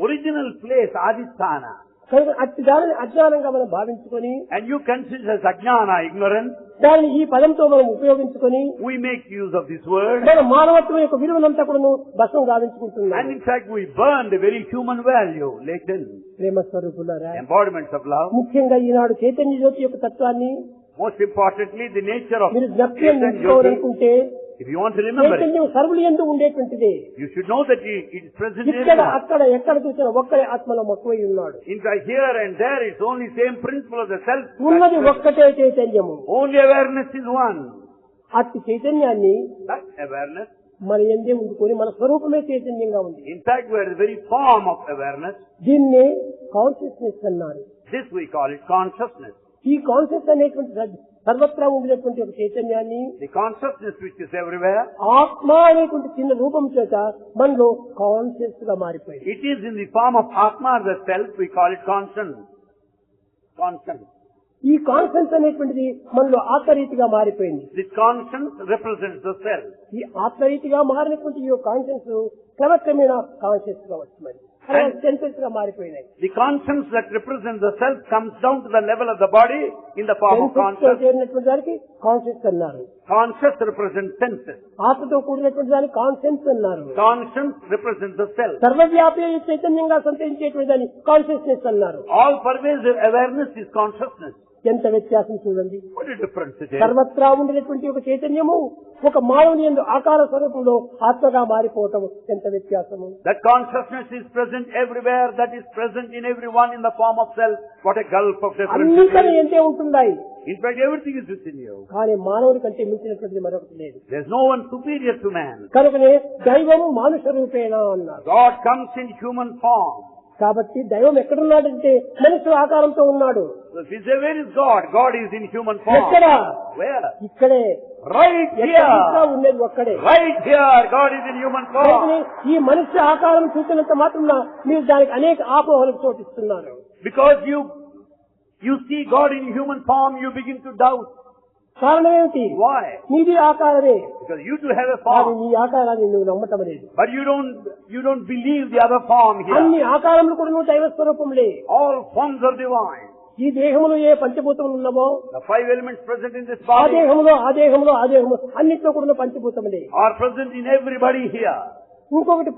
original place, adhisthana. కనుక అట్టి దానిని అజ్ఞానంగా మనం భావించుకొని And you consider as ajnana, ignorance. దానిని ఈ పదంతో మనం ఉపయోగించుకొని We make use of this word. మన మానవత్వం యొక్క విలువనంతా కూడా భస్మం And గావించుకుంటున్నాం. in fact, we burn the very human value latent. ప్రేమ స్వరూపులారా, Embodiments of love. ముఖ్యంగా ఈనాడు చైతన్య జ్యోతి యొక్క తత్వాన్ని Most importantly, the nature of మీరు జ్ఞప్తిగా Chaitanya Jyoti. నిలుపుకోవాలనుకుంటే If you want to remember it, చైతన్యం సర్వులు యందు ఉండేటువంటిదే. you should know that it is present in ఇక్కడ everyone. అక్కడ ఎక్కడ చూసినా ఒక్కడే ఆత్మలో మక్కువై ఉన్నాడు. In fact, here and there, it's only same principle of the self. ఉన్నది ఒక్కటే చైతన్యము. Only awareness is one. అట్టి చైతన్యాన్ని That awareness, మన యందే ఉండుకొని మన స్వరూపమే చైతన్యంగా ఉంది. in fact, we are the very form of awareness. దీన్నే కాన్షియస్నెస్ అన్నారు. This we call it consciousness. ఈ కాన్షియస్ అనేటువంటి సర్వత్రా ఉండినటువంటి ఒక చైతన్యాన్ని The consciousness which is everywhere, ఆత్మ అనేటువంటి చిన్న రూపం చేత మనలో కాన్షియస్ గా మారిపోయింది. it is in the form of Atma, the self, we call it conscience. Conscience. ఈ కాన్షియస్ అనేటువంటిది మనలో ఆత్మరీతిగా మారిపోయింది. This conscience represents the self. ఈ ఆత్మరీతిగా మారినటువంటి ఈ కాన్షియస్ క్రమక్రమేణా కాన్షియస్ గా వస్తుంది. సెన్సెస్ గా మారిపోయినాయి. The conscience that represents the self comes down to the level of the body in the form of conscience. చేరినటువంటి దానికి కాన్షియస్ అన్నారు. Conscious represents senses. ఆత్మతో కూడినటువంటి దానికి కాన్షియన్స్ అన్నారు. Conscience represents the self. సర్వవ్యాపి చైతన్యంగా సంతరించేటువంటి దాన్ని కాన్షియస్నెస్ అన్నారు. All pervasive awareness is consciousness. ఎంత వ్యత్యాసం చూడండి. What a difference it is. సర్వత్రా ఉండినటువంటి ఒక చైతన్యము ఒక మానవుని యందు ఆకార స్వరూపంలో ఆత్మగా మారిపోవటం ఎంత వ్యత్యాసము. That consciousness is present everywhere, that is present in everyone in the form of self. What a gulf of difference. అన్నింటినీ ఎంతే ఉంటున్నాయి. In fact, everything is within you. కానీ మానవుడి కంటే మించినటువంటిది మరొకటి లేదు. There's no one superior to man. కనుకనే దైవం మానుష రూపేణ అన్నారు. God comes in human form. కాబట్టి దైవం ఎక్కడున్నాడంటే మనిషి ఆకారంతో ఉన్నాడు. So if we say, where is God? God is in human form. ఎక్కడ? Where? ఇక్కడే. Right ఎక్కడ here. ఉండేది ఒక్కడే. Right here, God is in human కనుకనే form. ఈ మనిషి ఆకారం చూసినంత మాత్రం మీరు దానికి అనేక ఆపోహలకు చోటిస్తున్నారు. Because you see God in human form, you begin to doubt. కారణం ఏమిటి? Why? నీది ఆకారమే. Because you too have a కానీ form. నీ ఆకారాన్ని నువ్వు నమ్మటం లేదు. But you don't believe the other form అన్ని here. ఆకారములు కూడా నువ్వు దైవ స్వరూపంలే. All forms are divine. ఈ దేహములో ఏ పంచభూతములు ఉన్నామో The five elements present in this ఆ body దేహములో అన్నింటిలో కూడా పంచభూతములే. are present in everybody here. ఇంకొకటి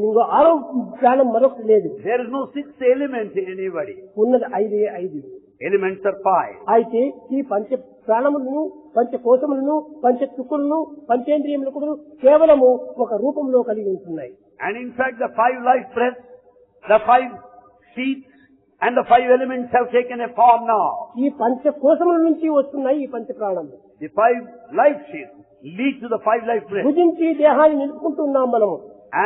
ఇంకో ఆరో ప్రాణం మరొకటి లేదు. There is no sixth element in anybody. ఉన్నది ఐదు. Elements are five. అయితే ఈ పంచ ప్రాణములను పంచకోశములను పంచ చుక్కులను పంచేంద్రియములు కూడా కేవలము ఒక రూపంలో కలిగి ఉంటున్నాయి. And in fact, the five life breaths, the five sheaths, and the five elements have taken a form now. ఈ పంచకోశముల నుంచి వస్తున్నాయి ఈ పంచ ప్రాణములు. The five life sheaths lead to the five life breaths. భుజించి దేహాన్ని నిలుపుకుంటున్నాం మనము.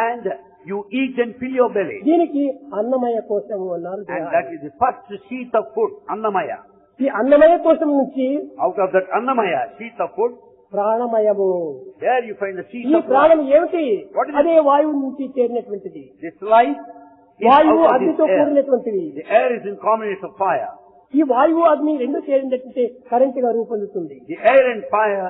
And you eat and fill your belly. దీనికి అన్నమయ కోశము అన్నారు. And that is the first sheath of food, Annamaya. ఈ అన్నమయ కోశం నుంచి Out of that Annamaya, sheath of food, ప్రాణమయము. there you find the ఈ sheath of ప్రాణం life. ఏమిటి? What is it? అదే వాయువు నుంచి చేరినటువంటిది. This life is వాయువు out of అగ్నితో this air. కూడినటువంటిది. The air is in combination of fire. ఈ వాయువు అగ్ని రెండు చేరినట్టుంటే కరెంట్ గా రూపొందుతుంది. The air and fire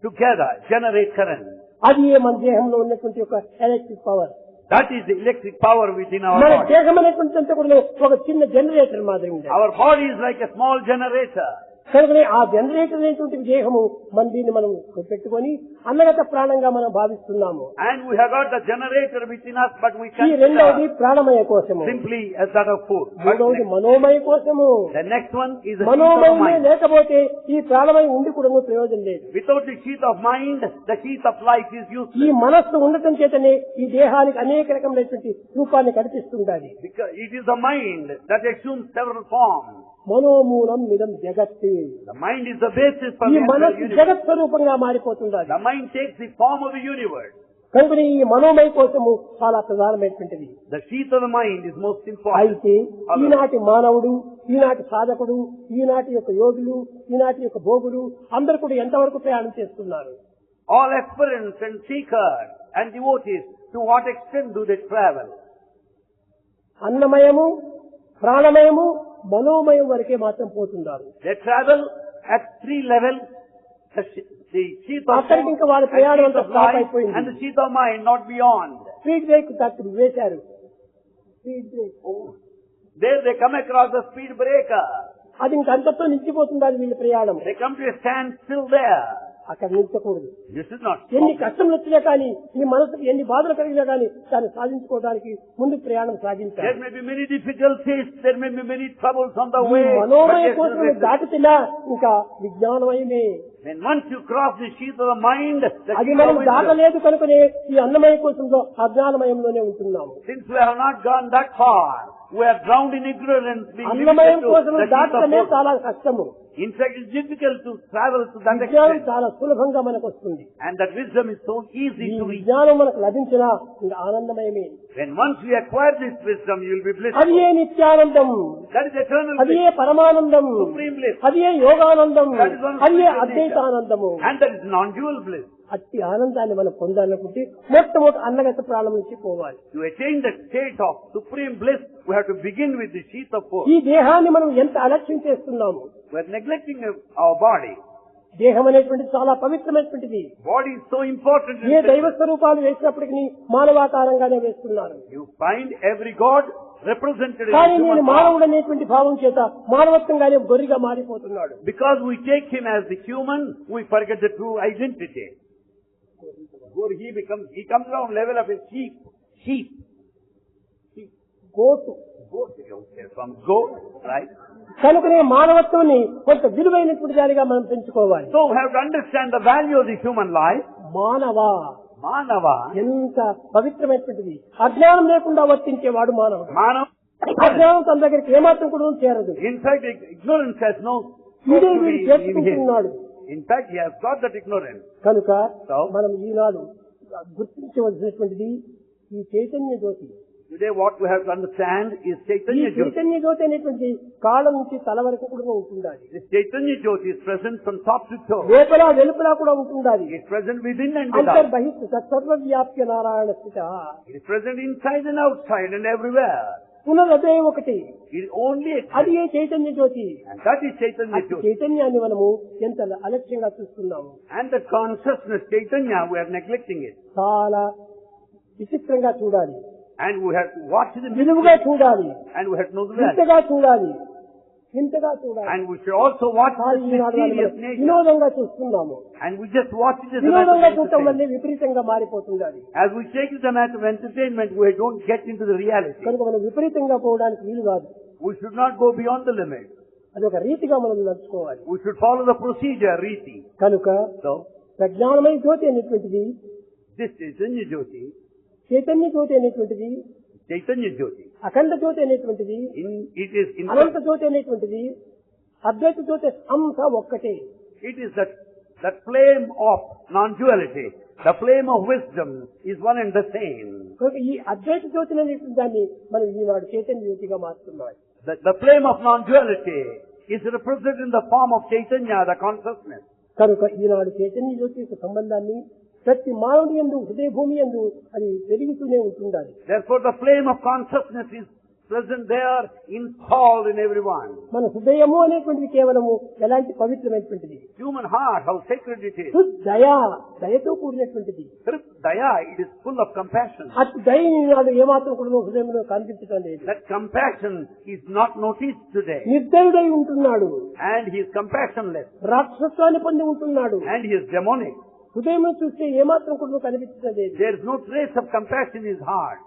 together generate current. అది మన దేహంలో ఉన్నటువంటి ఒక electric power. That is the electric power within our మన body. దేహం అనేటువంటి కూడా ఒక చిన్న జనరేటర్ మాదిరి ఉంది. Our body is like a small generator. కనుకనే ఆ జనరేటర్ అనేటువంటి దేహము మన దీన్ని మనం పెట్టుకొని అన్నగత ప్రాణంగా మనం భావిస్తున్నాము. And we have got the generator within us, but we ఈ రెండవది ప్రాణమయ కోశము, simply as that of food. మూడవది మనోమయ కోశము. The next one is the sheath of మనోమయమే mind. లేకపోతే ఈ ప్రాణమయం ఉండి కూడా ప్రయోజనం లేదు. Without the sheath of mind, the sheath of life is ఈ useless. మనస్సు ఉండటం చేతనే ఈ దేహానికి అనేక రకమైనటువంటి రూపాన్ని కల్పిస్తుండాలి. Because it is the mind that assumes several forms. మనోమూలం మిదం జగత్తు. The mind is the basis for ఈ the entire మనస్సు universe. జగత్ స్వరూపంగా మారిపోతుండాలి. The mind takes the form of the universe. కనుక ఈ మనోమయ కోసము చాలా ప్రధానమైనటువంటిది. The sheath of the mind is most important. అయితే ఈనాటి మానవుడు, ఈనాటి సాధకుడు, ఈనాటి యొక్క యోగులు, ఈనాటి యొక్క భోగులు అందరూ కూడా ఎంతవరకు ప్రయాణం చేస్తున్నారు? All aspirants and seekers and devotees, to what extent do they travel? అన్నమయము, ప్రాణమయము, మనోమయం వరకే మాత్రం పోతున్నారు. They travel at 3 levels. The sheath of అక్కడికి form ఇంకా వాళ్ళ and ప్రయాణం sheath అంతా of స్టాప్ life అయిపోయింది. and the sheath of mind, not beyond. Speed brake వేశారు. Speed brake There they come across the speed breaker. అది ఇంకంతతో నిలిచిపోతుంది వీళ్ళ ప్రయాణం. They come to a standstill there. అక్కడ నిలిచకూడదు. This is not ఎన్ని stop. కష్టం వచ్చినా కానీ, ఈ మనసుకు ఎన్ని బాధలు కలిగినా కానీ దాన్ని సాధించుకోవడానికి ముందు ప్రయాణం There సాగించాలి. may be many difficulties, there may be many troubles on the ఈ way. మనోమయ but కోసం yes, దాటినా ఇంకా విజ్ఞానమయమే. then once you cross the sheath of the mind, the అది sheath మనం of wisdom. దాటలేదు కనుకనే ఈ అన్నమయ కోసంలో అజ్ఞానమయంలోనే ఉంటున్నాము. Since we have not gone that far, we are drowned in ignorance. being అన్నమయం limited to కోసం the sheath of దాటడమే food. చాలా కష్టము. In fact, it's difficult to travel to that విజ్ఞానం extent. చాలా సులభంగా మనకు వస్తుంది. And that wisdom is so easy ఈ to reach. విజ్ఞానం మనకు లభించినా ఇంకా ఆనందమయమే. When once you acquire this wisdom, you will be అది blissful. A Nityanandam, That is eternal అది bliss. ఏ పరమానందం, Supreme bliss. అది ఏ Yoganandam, That is one of అది ఏ the అద్వైతానందము. And that is non-dual bliss. అట్టి ఆనందాన్ని మనం పొందాలనుకుంటే మొట్టమొదటి అన్నగత ప్రాణం నుంచి పోవాలి. To attain that state of supreme bliss, we have to begin with the sheath of food. ఈ దేహాన్ని మనం ఎంత అలక్ష్యం చేస్తున్నాము. We are neglecting our body. దేహం అనేటువంటిది చాలా పవిత్రమైనటువంటిది. Body is so important. ఏ దైవ స్వరూపాలు వేసినప్పటికీ మానవాకారంగానే వేస్తున్నారు. You find every god represented in కానీ human నేను form. మానవుడు అనేటువంటి భావం చేత మానవత్వంగానే గొర్రెగా మారిపోతున్నాడు. Because we take him as the human, we forget the true identity. He comes down level of a sheep. Sheep. Goat. Goat, okay, from goat, right? కనుకనే మానవత్వాన్ని కొంత విలువైనటువంటి దానిగా మనం పెంచుకోవాలి. So we have to understand the value of the human life. మానవ Manava. ఎంత పవిత్రమైనటువంటిది. అజ్ఞానం లేకుండా వర్తించేవాడు మానవుడు. Manav. అజ్ఞానం తన దగ్గరికి ఏమాత్రం కూడా చేరదు. In fact, ignorance has no వీడే scope to వీడు be in him. చేసుకుంటున్నాడు. In fact, he has got that ignorance. కనుక So? మనం ఈనాడు గుర్తించవలసినటువంటిది ఈ చైతన్య జ్యోతి. Today what we have to understand is ఈ Chaitanya Jyoti. చైతన్య జ్యోతి అనేటువంటి కాళ్ళ నుంచి తల వరకు కూడా ఉంటుండాలి. This Chaitanya Jyoti is present from top to toe. లోపల వెలుపల కూడా ఉంటుండాలి. It is present within and without. అంతర్బహిష్ట సర్వవ్యాప్య Narayana స్థిత. It is present inside and outside and everywhere. పునరదే ఒకటి. It only అది exists. A Chaitanya Jyothi. And that is Chaitanya అట్టి Jyoti. చైతన్యాన్ని మనము ఎంత అలక్ష్యంగా చూస్తున్నాము. And the consciousness Chaitanya, we are neglecting it. చాలా విచిత్రంగా చూడాలి. And we have to watch the విలువగా చూడాలి. and we have to know the value. వింతగా చూడాలి. వింతగా చూడాలి. And we should also watch కానీ the ఈనాడు దాన్ని mysterious మనం nature. వినోదంగా చూస్తున్నాము. And we just watch it as a matter వినోదంగా of చూడటం వల్లే entertainment. విపరీతంగా మారిపోతుండాలి. As we take it as a matter of entertainment, we don't get into the reality. కనుక మనం విపరీతంగా పోవడానికి వీలు కాదు. We should not go beyond the limit. అది ఒక రీతిగా మనం నడుచుకోవాలి. We should follow the procedure, Riti. కనుక So, ప్రజ్ఞానమయ జ్యోతి అనేటువంటిది, this Chaitanya Jyoti, చైతన్య జ్యోతి అనేటువంటిది, Chaitanya Jyoti, అఖండ జ్యోతి అనేటువంటిది, it is in అనంత జ్యోతి అనేటువంటిది, అద్వైత జ్యోతి అంశ ఒక్కటే. it is that flame of non-duality. The flame of wisdom is one and the same. కనుక ఈ అద్వైత జ్యోతి అనేటువంటి దాన్ని మనం ఈనాడు Chaitanya జ్యోతిగా మారుతున్నాం. The flame of non-duality is represented in the form of Chaitanya, the consciousness. కనుక ఈనాడు చైతన్య జ్యోతి యొక్క సంబంధాన్ని ప్రతి మానవుని యందు, హృదయ భూమి యందు అది వెలుగుతూనే ఉంటుండాలి. Therefore, the flame of consciousness is present there, installed in everyone. మన హృదయము అనేటువంటిది కేవలము ఎలాంటి పవిత్రమైనటువంటిది. Human heart, how sacred it is. దయా, దయతో కూడినటువంటిది. Daya, it is full of compassion. అటు దయని నాడు ఏమాత్రం కూడా హృదయంలో కనిపించడం లేదు. That compassion is not noticed today. నిర్దయుడై ఉంటున్నాడు. And he is compassionless. రాక్షసత్వాన్ని పొంది ఉంటున్నాడు. And he is demonic. హృదయం చూస్తే ఏమాత్రం కూడా కనిపించడం లేదు. There is no trace of compassion in his heart.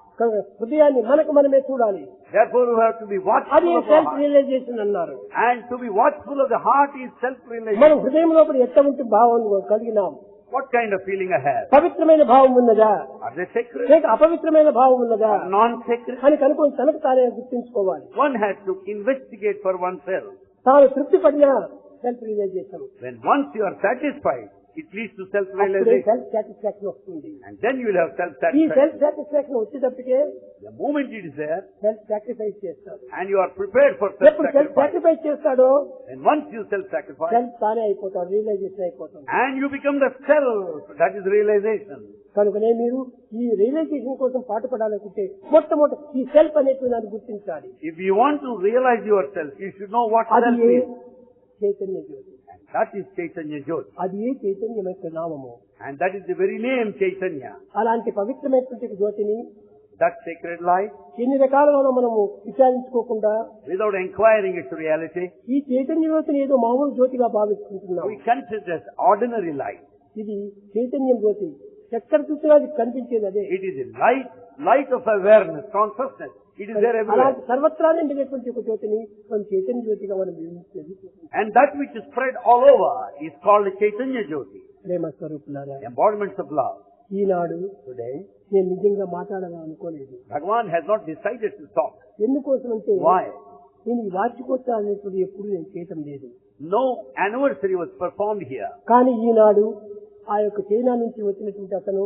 హృదయాన్ని మనకు మనమే చూడాలి. Therefore we have to be watchful అది of our self heart. Realisation అన్నారు. And to be watchful of the heart is మనం self-realization. హృదయం లోపల ఎంత ఉంటే భావం కలిగినాం. What kind of feeling I have? పవిత్రమైన భావం ఉన్నదా, Are they sacred? లేక అపవిత్రమైన భావం ఉన్నదా Or non-sacred? అని కనుక్కొని తనకు తానే గుర్తించుకోవాలి. One has to investigate for oneself. తాను తృప్తి పడిన self realisation, When once you are satisfied, it leads to అప్పుడే self-realization. సెల్ఫ్ సాటిస్ఫాక్షన్ వస్తుంది. And then you will have ఈ self-satisfaction. సెల్ఫ్ సాటిస్ఫాక్షన్ వచ్చేటప్పటికే The moment it is there, self sacrifice చేస్తాడు. and you are prepared for ఎప్పుడు self self-sacrifice, sacrifice చేస్తాడో and once you self-sacrifice, self తానే అయిపోతాడు, realisation అయిపోతుంది. and you become the self, that is realization. కనుకనే మీరు ఈ రియలైజేషన్ కోసం పాటుపడాలనుకుంటే మొట్టమొదటి ఈ సెల్ఫ్ అనేటువంటి దాన్ని గుర్తించాలి. If you want to realize yourself, you should know what అది self A is. Chaitanya Jyothi, That is Chaitanya Jyoti. అది ఏ చైతన్యం యొక్క నామము. And that is the very name Chaitanya. అలాంటి పవిత్రమైనటువంటి జ్యోతిని That sacred light, ఎన్ని రకాలుగా మనము విచారించుకోకుండా without inquiring its reality, ఈ చైతన్య జ్యోతిని ఏదో మామూలు జ్యోతిగా భావిస్తుంటున్నాం. we consider as ordinary light. ఇది చైతన్యం జ్యోతి, ఎక్కడ చూసినా అది కనిపించేది అదే. It is a light of awareness, consciousness. It is there everywhere. అలాంటి సర్వత్రా నిండినటువంటి ఒక జ్యోతిని మనం చైతన్య జ్యోతిగా మనం నిర్మించేది. And that which is spread all over is called Chaitanya Jyoti, ప్రేమ స్వరూపులారా, embodiments of love. Eenadu Today, నేను నిజంగా మాట్లాడాలని అనుకోలేదు. Bhagavan has not decided to talk. ఎందుకోసం అంటే Why? నేను ఈ వార్షికోత్సవం అనేటువంటి ఎప్పుడు నేను చేయటం లేదు. No anniversary was performed here. కానీ ఈనాడు ఆ యొక్క చైనా నుంచి వచ్చినటువంటి అతను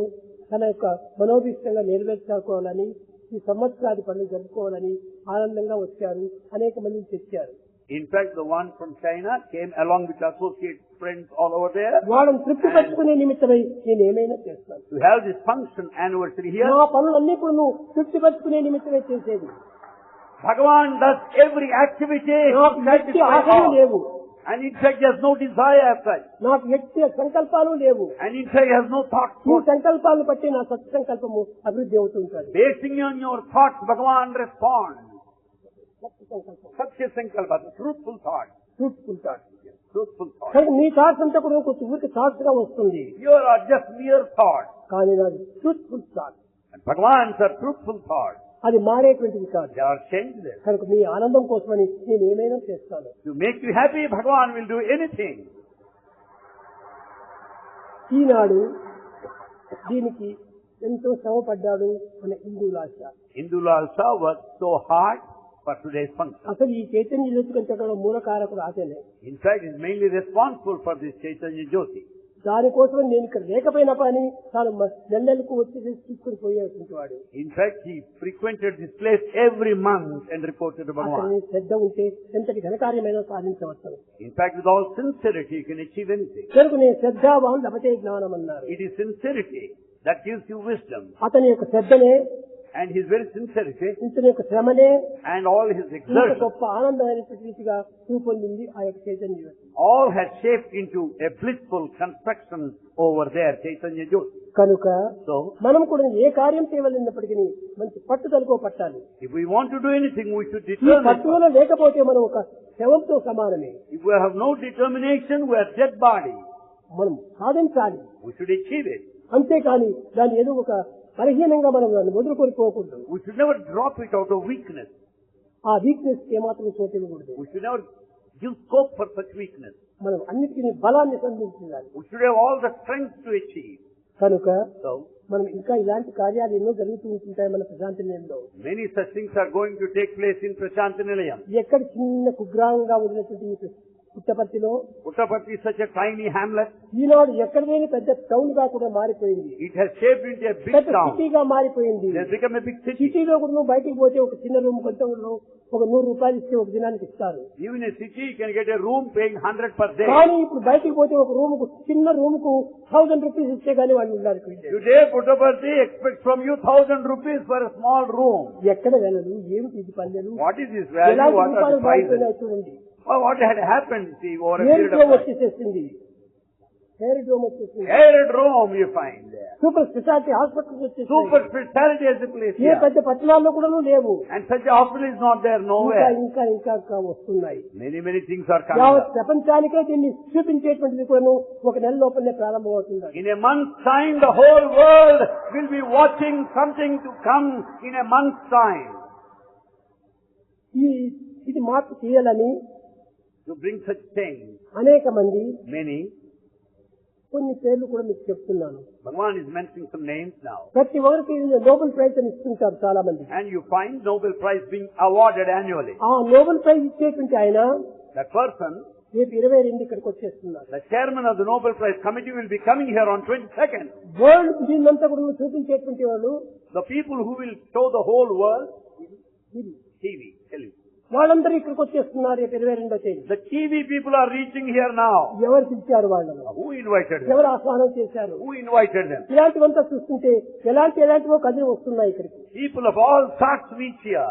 తన యొక్క మనోభిష్టంగా నెరవేర్చుకోవాలని, ఈ సంవత్సరాది పండుగ జరుపుకోవాలని ఆనందంగా వచ్చారు. అనేక మందిని తెచ్చారు. In fact, the one from China came along with associate friends all over there వాళ్ళని తృప్తి పరుచుకునే నిమిత్తమై నేను ఏమైనా చేస్తాను. to have this function anniversary here. నా పనులన్నీ కూడా నువ్వు తృప్తి పరుచుకునే నిమిత్తమే చేసేది. Bhagavan does every activity నాకు to ఎట్టి satisfy ఆశలు all. లేవు, And in fact, he has no desire as such. నాకు ఎట్టి సంకల్పాలు లేవు. And in fact, he has no thoughts. ఈ సంకల్పాలను బట్టి నా సత్సంకల్పము అభివృద్ధి అవుతుంటుంది. Basing on your thoughts, Bhagavan responds. సత్సంకల్పం, Satya Sankalpa, the truthful thought. Truthful thought. Truthful thought. కానీ నీ థాట్స్ అంతా కూడా ఒక ఊరికి థాట్స్ గా వస్తుంది. Here are just mere thoughts. కానీ నాది truthful thought, And Bhagavan's are truthful thoughts. అది మారేటువంటిది కాదు. They are changeless. కనుక మీ ఆనందం కోసమని నేను ఏమైనా చేస్తాను. To make you happy, Bhagavan will do anything. ఈనాడు దీనికి ఎంతో శ్రమపడ్డాడు మన హిందువులాశ. Indulal Shah worked so hard for today's function. అసలు ఈ చైతన్య జ్యోతి కంటే కూడా మూలకారకుడు అతనే. In fact, he is mainly responsible for this Chaitanya Jyoti. దానికోసం నేను ఇక్కడ లేకపోయినా పని తాను నెలలకు వచ్చి తీసుకుని పోయేటువంటి వాడు. In fact, he frequented this place every month and reported to అతని Bhagavan. శ్రద్ధ ఉంటే ఎంతటి ఘనకార్యమైనా సాధించవచ్చు. In fact, with all sincerity, you can achieve anything. కనుక నేను శ్రద్ధావాన్ లభతే జ్ఞానం అన్నారు. It is sincerity that gives you wisdom. అతని యొక్క శ్రద్ధనే, And his very sincerity ఇతని యొక్క శ్రమనే and all his ఇంత exertion, గొప్ప ఆనందమైనటువంటి రీతిగా రూపొందింది ఆ యొక్క చైతన్య జ్యోతి. all has shaped into a blissful construction over there, Chaitanya Jyoti. కనుక So, మనం కూడా ఏ కార్యం చేయవలసినప్పటికీ మంచి పట్టుదలకో పట్టాలి. if we want to do anything, we should ఈ determine. పట్టుదల లేకపోతే మనం ఒక శవంతో సమానమే. If we have no determination, we are dead body. మనం సాధించాలి, We should achieve it. అంతేకాని దాన్ని ఏదో ఒక బలహీనంగా మనం దాన్ని వదులుకొనిపోకూడదు. We should never drop it out of weakness. ఆ వీక్నెస్ ఏమాత్రం చోటు ఇవ్వకూడదు. We should never give scope for such weakness. మనం అన్నిటికీ బలాన్ని సంధించాలి. We should have all the strength to achieve. కనుక So, మనం ఇంకా ఇలాంటి కార్యాలు ఎన్నో జరుగుతూ ఉంటుంటాయి మన ప్రశాంతి నిలయంలో. many such things are going to take place in Prashantinilayam. ఎక్కడ చిన్న కుగ్రామంగా ఉన్నటువంటి పుట్టపర్తిలో Puttaparthi is such a tiny hamlet. ఈనాడు ఎక్కడ లేని పెద్ద టౌన్ గా కూడా మారిపోయింది. It has shaped into a big పెద్ద town. సిటీగా మారిపోయింది. It has become a big city. సిటీలో కూడా నువ్వు బయటికి పోతే ఒక చిన్న రూమ్ కొంత ఒక 100 రూపాయలు ఇస్తే ఒక దినానికి ఇస్తారు. Even in a city, you can get a room paying 100 per day. కానీ ఇప్పుడు బయటికి పోతే ఒక రూమ్ కు చిన్న రూమ్ కు 1000 రూపీస్ ఇస్తే గానీ వాళ్ళు ఉండాలి. Today, Puttaparthi expects from you 1000 rupees for a small room. ఎక్కడ వెళ్ళదు, ఏమిటి ఇది పల్లెలు, What is this value? ఎలాంటి What are రూపాయలు the prices? మారిపోయినాయి చూడండి. Well, what had happened, see, over a air period drome of time? వచ్చేసేసింది. Air drome వచ్చేసింది. Aerodrome you find there. Super speciality hospitals వచ్చేసింది. Super speciality as a place A here. పెద్ద పట్టణాల్లో కూడా లేవు. And such a hospital is not there ఇంకా nowhere. ఇంకా ఇంకా వస్తున్నాయి. Many things are coming యావత్ up. ప్రపంచానికే దీన్ని చూపించేటువంటిది కూడా ఒక నెల లోపలనే ప్రారంభమవుతుంది. In a month's time, the whole world will be watching something to come in a month's time. ఇది మార్పు చేయాలని To bring such change, అనేక మంది many, కొన్ని పేర్లు కూడా మీకు చెప్తున్నాను. Bhagavan is mentioning some names now. ప్రతి ఒక్కరికి నోబెల్ ప్రైజ్ అని ఇస్తుంటారు చాలా మంది. And you find Nobel Prize being awarded annually. ఆ నోబెల్ ప్రైజ్ ఇచ్చేటువంటి ఆయన That person, రేపు 22 ఇక్కడికి వచ్చేస్తున్నారు. the chairman of the Nobel Prize committee, will be coming here on 22nd. World దీన్నంతా కూడా చూపించేటువంటి వాళ్ళు The people who will show the whole world, TV, television. వాళ్ళందరూ ఇక్కడికి వచ్చేస్తున్నారు రేపు 22వ తేదీ. The TV people are reaching here now. ఎవరు పిలిచారు వాళ్ళను, Who invited them? ఎవరు ఆహ్వానం చేశారు, Who invited them? ఇలాంటివంతా చూస్తుంటే ఎలాంటివో కదిలి వస్తున్నాయి ఇక్కడికి. People of all sorts reach here.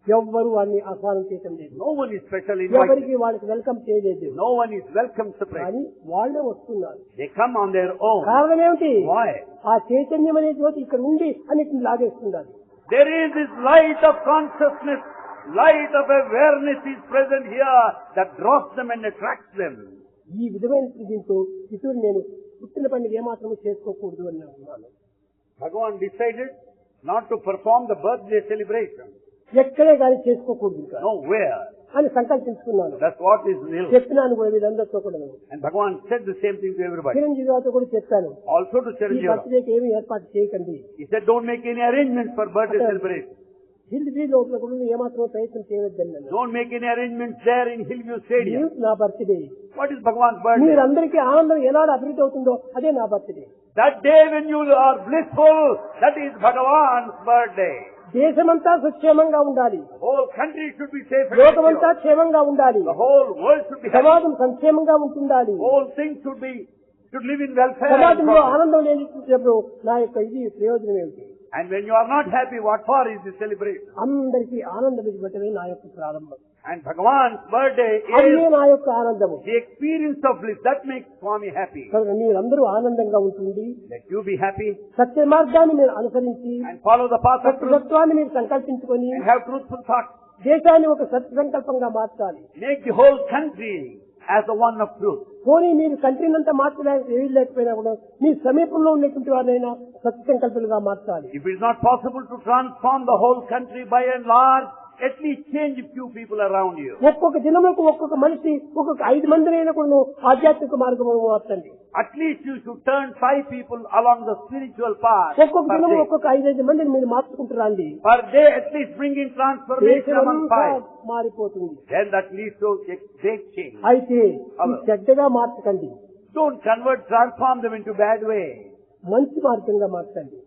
ఎవ్వరు వారిని ఆహ్వానం చేయటం లేదు. No one is specially invited. ఎవరికి వాళ్ళకి వెల్కమ్ చేయలేదు. No one is welcome separately. కానీ వాళ్ళే వస్తున్నారు. They come on their own. కారణం ఏమిటి? Why? ఆ చైతన్యం అనే జ్యోతి ఇక్కడ ఉండి అన్నిటిని లాగేస్తున్నారు. There is this light of consciousness, light of awareness is present here that draws them and attracts them. ఈ విధమైన దీంతో ఇటువంటి నేను పుట్టిన పండుగ ఏమాత్రము చేసుకోకూడదు అని అన్నాను. Bhagavan decided not to perform the birthday celebration. ఎక్కడే కానీ చేసుకోకూడదు ఇంకా Nowhere. అని సంకల్పించుకున్నాను. That's what is will. చెప్తున్నాను కూడా వీళ్ళందరితో కూడా. And Bhagavan said the same thing to everybody. చిరంజీవితో కూడా చెప్పాను, Also to ఈ Chiranjeevi. బర్త్డేకి ఏమీ ఏర్పాటు చేయకండి. He said don't make any arrangements for birthday celebration. Hindi లోపల కూడా ఏమాత్రం ప్రయత్నం చేయవద్దని. Don't make any arrangements there in Hillview Stadium. నా birthday. What is Bhagavan's birthday? మీరందరికీ ఆనందం ఎలాంటి అభివృద్ధి అవుతుందో అదే నా birthday. That day when you are blissful, that is Bhagavan's birthday. దేశమంతా సుక్షేమంగా ఉండాలి. The whole country should be safe and లోకమంతా secure. క్షేమంగా ఉండాలి. The whole world should be happy. సమాజం సంక్షేమంగా ఉంటుండాలి. Whole things should live in welfare. సమాజంలో ఆనందం లేనిప్పుడు నా యొక్క ఇది ప్రయోజనం ఏమిటి? And when you are not happy, what for is the celebration? అందరికీ ఆనందం ఇవ్వటమే నా యొక్క ప్రారంభం. And Bhagavan's birthday అదే is నా యొక్క ఆనందము. the experience of bliss. That makes Swami happy. కనుక మీరందరూ ఆనందంగా ఉంటుంది, Let you be happy సత్య మార్గాన్ని మీరు అనుసరించి and follow the path of truth సత్యత్వాన్ని మీరు సంకల్పించుకొని and have truthful thoughts. దేశాన్ని ఒక సత్య సంకల్పంగా మార్చాలి. Make the whole country as the one of truth. పోనీ మీరు కంట్రీని అంతా మార్చలేకపోయినా కూడా మీ సమీపంలో ఉన్నటువంటి వారినైనా సత్య సంకల్పంగా మార్చాలి. If it is not possible to transform the whole country by and large, at least change a few people around you. ఒక్కొక్క దినములకు ఒక్కొక్క మనిషి ఒక్కొక్క 5 మందినైనా కూడా ఆధ్యాత్మిక మార్గంలో మార్చండి. At least you should turn 5 people along the spiritual path. ఒక్కొక్క Per దినము day. ఒక్కొక్క 5 మందిని మీరు మార్చుకుంటారండి. Per day, at least bring in transformation among 5. మారిపోతుంది. Then that leads to a great change. అయితే ఈ చెడ్డగా మార్చకండి, Don't transform them into bad way. మంచి మార్గంగా మార్చండి.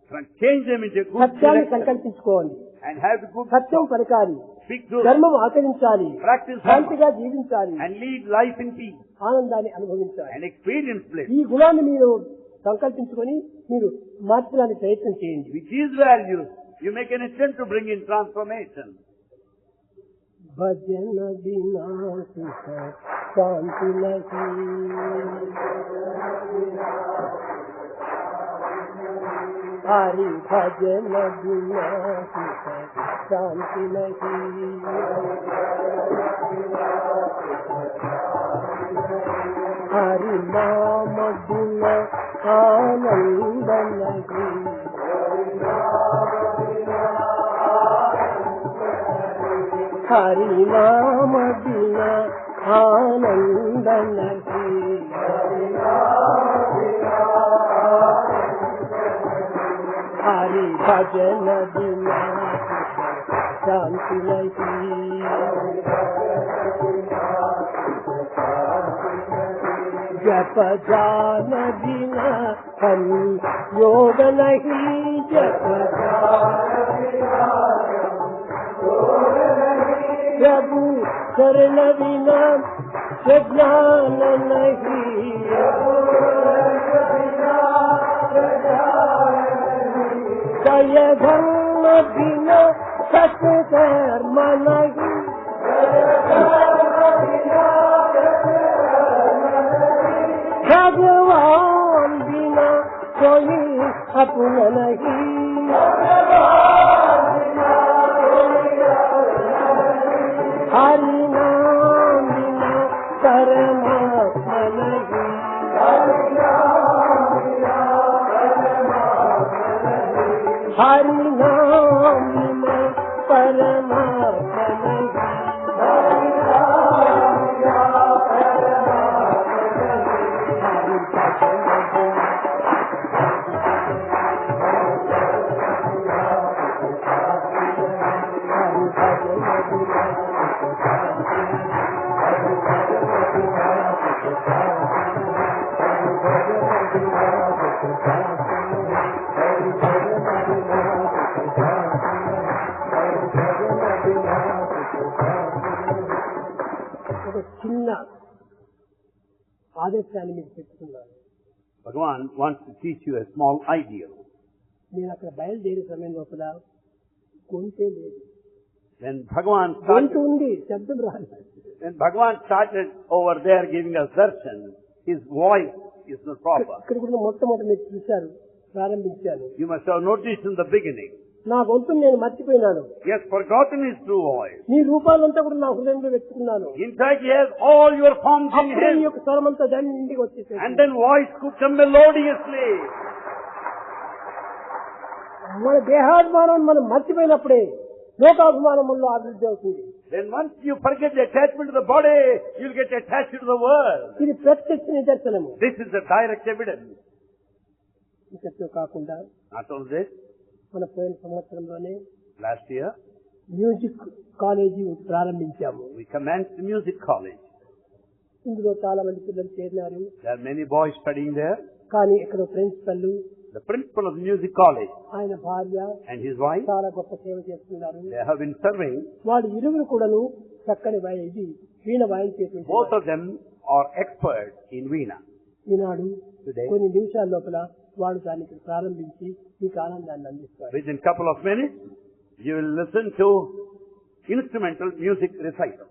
Change them into good సత్యాన్ని direction. సంకల్పించుకోండి. And have the good సత్యం పలకాలి, speak truth. ధర్మం ఆచరించాలి, Practice dharma. శాంతిగా జీవించాలి, And lead life in peace. ఆనందాన్ని అనుభవించాలి. And experience bliss. ఈ గుణాన్ని మీరు సంకల్పించుకొని మీరు మార్చడానికి ప్రయత్నం చేయండి. With these values, you make an attempt to bring in transformation. భజన బినా సుఖ శాంతి నహి, హరి భజన బినా సుఖ శాంతి నహి, హరి నామ బినా ఆనంద నహి, హరి నామ బినా ఆనంద నహి, హరి భజన బినా శాంతి నహి. जप जान बिना संयोग नहीं, जप प्रभु शरण बिना ज्ञान नहीं, जय धर्म बिना सत्कर्म नहीं, भगवान बिना कोई अपना नहीं, हरि नाम बिना परमात्मा नहीं, हरि नाम बिना परमात्मा ఒక చిన్న ఆదేశాన్ని మీకు చెప్తున్నాను. Bhagavan wants to teach you a small ideal. నేను అక్కడ బయలుదేరే సమయం లోపల గొంతే లేదు. When Bhagavan గొంతు ఉంది, శబ్దం రాలేదు. When Bhagavan started over there giving us darshan, his voice is not proper. ఇక్కడ కూడా మొట్టమొదటి మీరు చూశారు, ప్రారంభించాను. You must have noticed in the beginning. నా గొంతును నేను మర్చిపోయినాను. He has forgotten his true voice. నీ రూపాలంతా కూడా నా హృదయంలో వెతుకున్నాను. In fact, he has all your forms in అప్పుడే ఈ him. యొక్క స్వరమంతా దాని ఇంటికి వచ్చేసేది. And then voice could come melodiously. మన దేహాభిమానం మనం మర్చిపోయినప్పుడే లోకాభిమానంలో అభివృద్ధి అవుతుంది. Then once you forget the attachment to the body, you'll get attached to the world. ఇది ప్రత్యక్ష నిదర్శనము. This is the direct evidence. ఇంకతో కాకుండా Not only this, మన పోయిన సంవత్సరంలోనే last year, మ్యూజిక్ కాలేజీ ప్రారంభించాము. we commenced the music college. ఇందులో చాలా మంది పిల్లలు చేరినారు. There are many boys studying there. కానీ ఇక్కడ principal, The principal of the music college ఆయన భార్య and his wife, చాలా గొప్ప సేవ చేస్తున్నారు. they have been serving. వాళ్ళు ఇరువురు కూడాను చక్కని ఇది వీణ వాయించేటువంటి Both of them are experts in Veena. Eenadu Today, కొన్ని నిమిషాల లోపల వాడు దాన్ని ప్రారంభించి మీకు ఆనందాన్ని అందిస్తారు. within a couple of minutes, you will listen to instrumental music recital.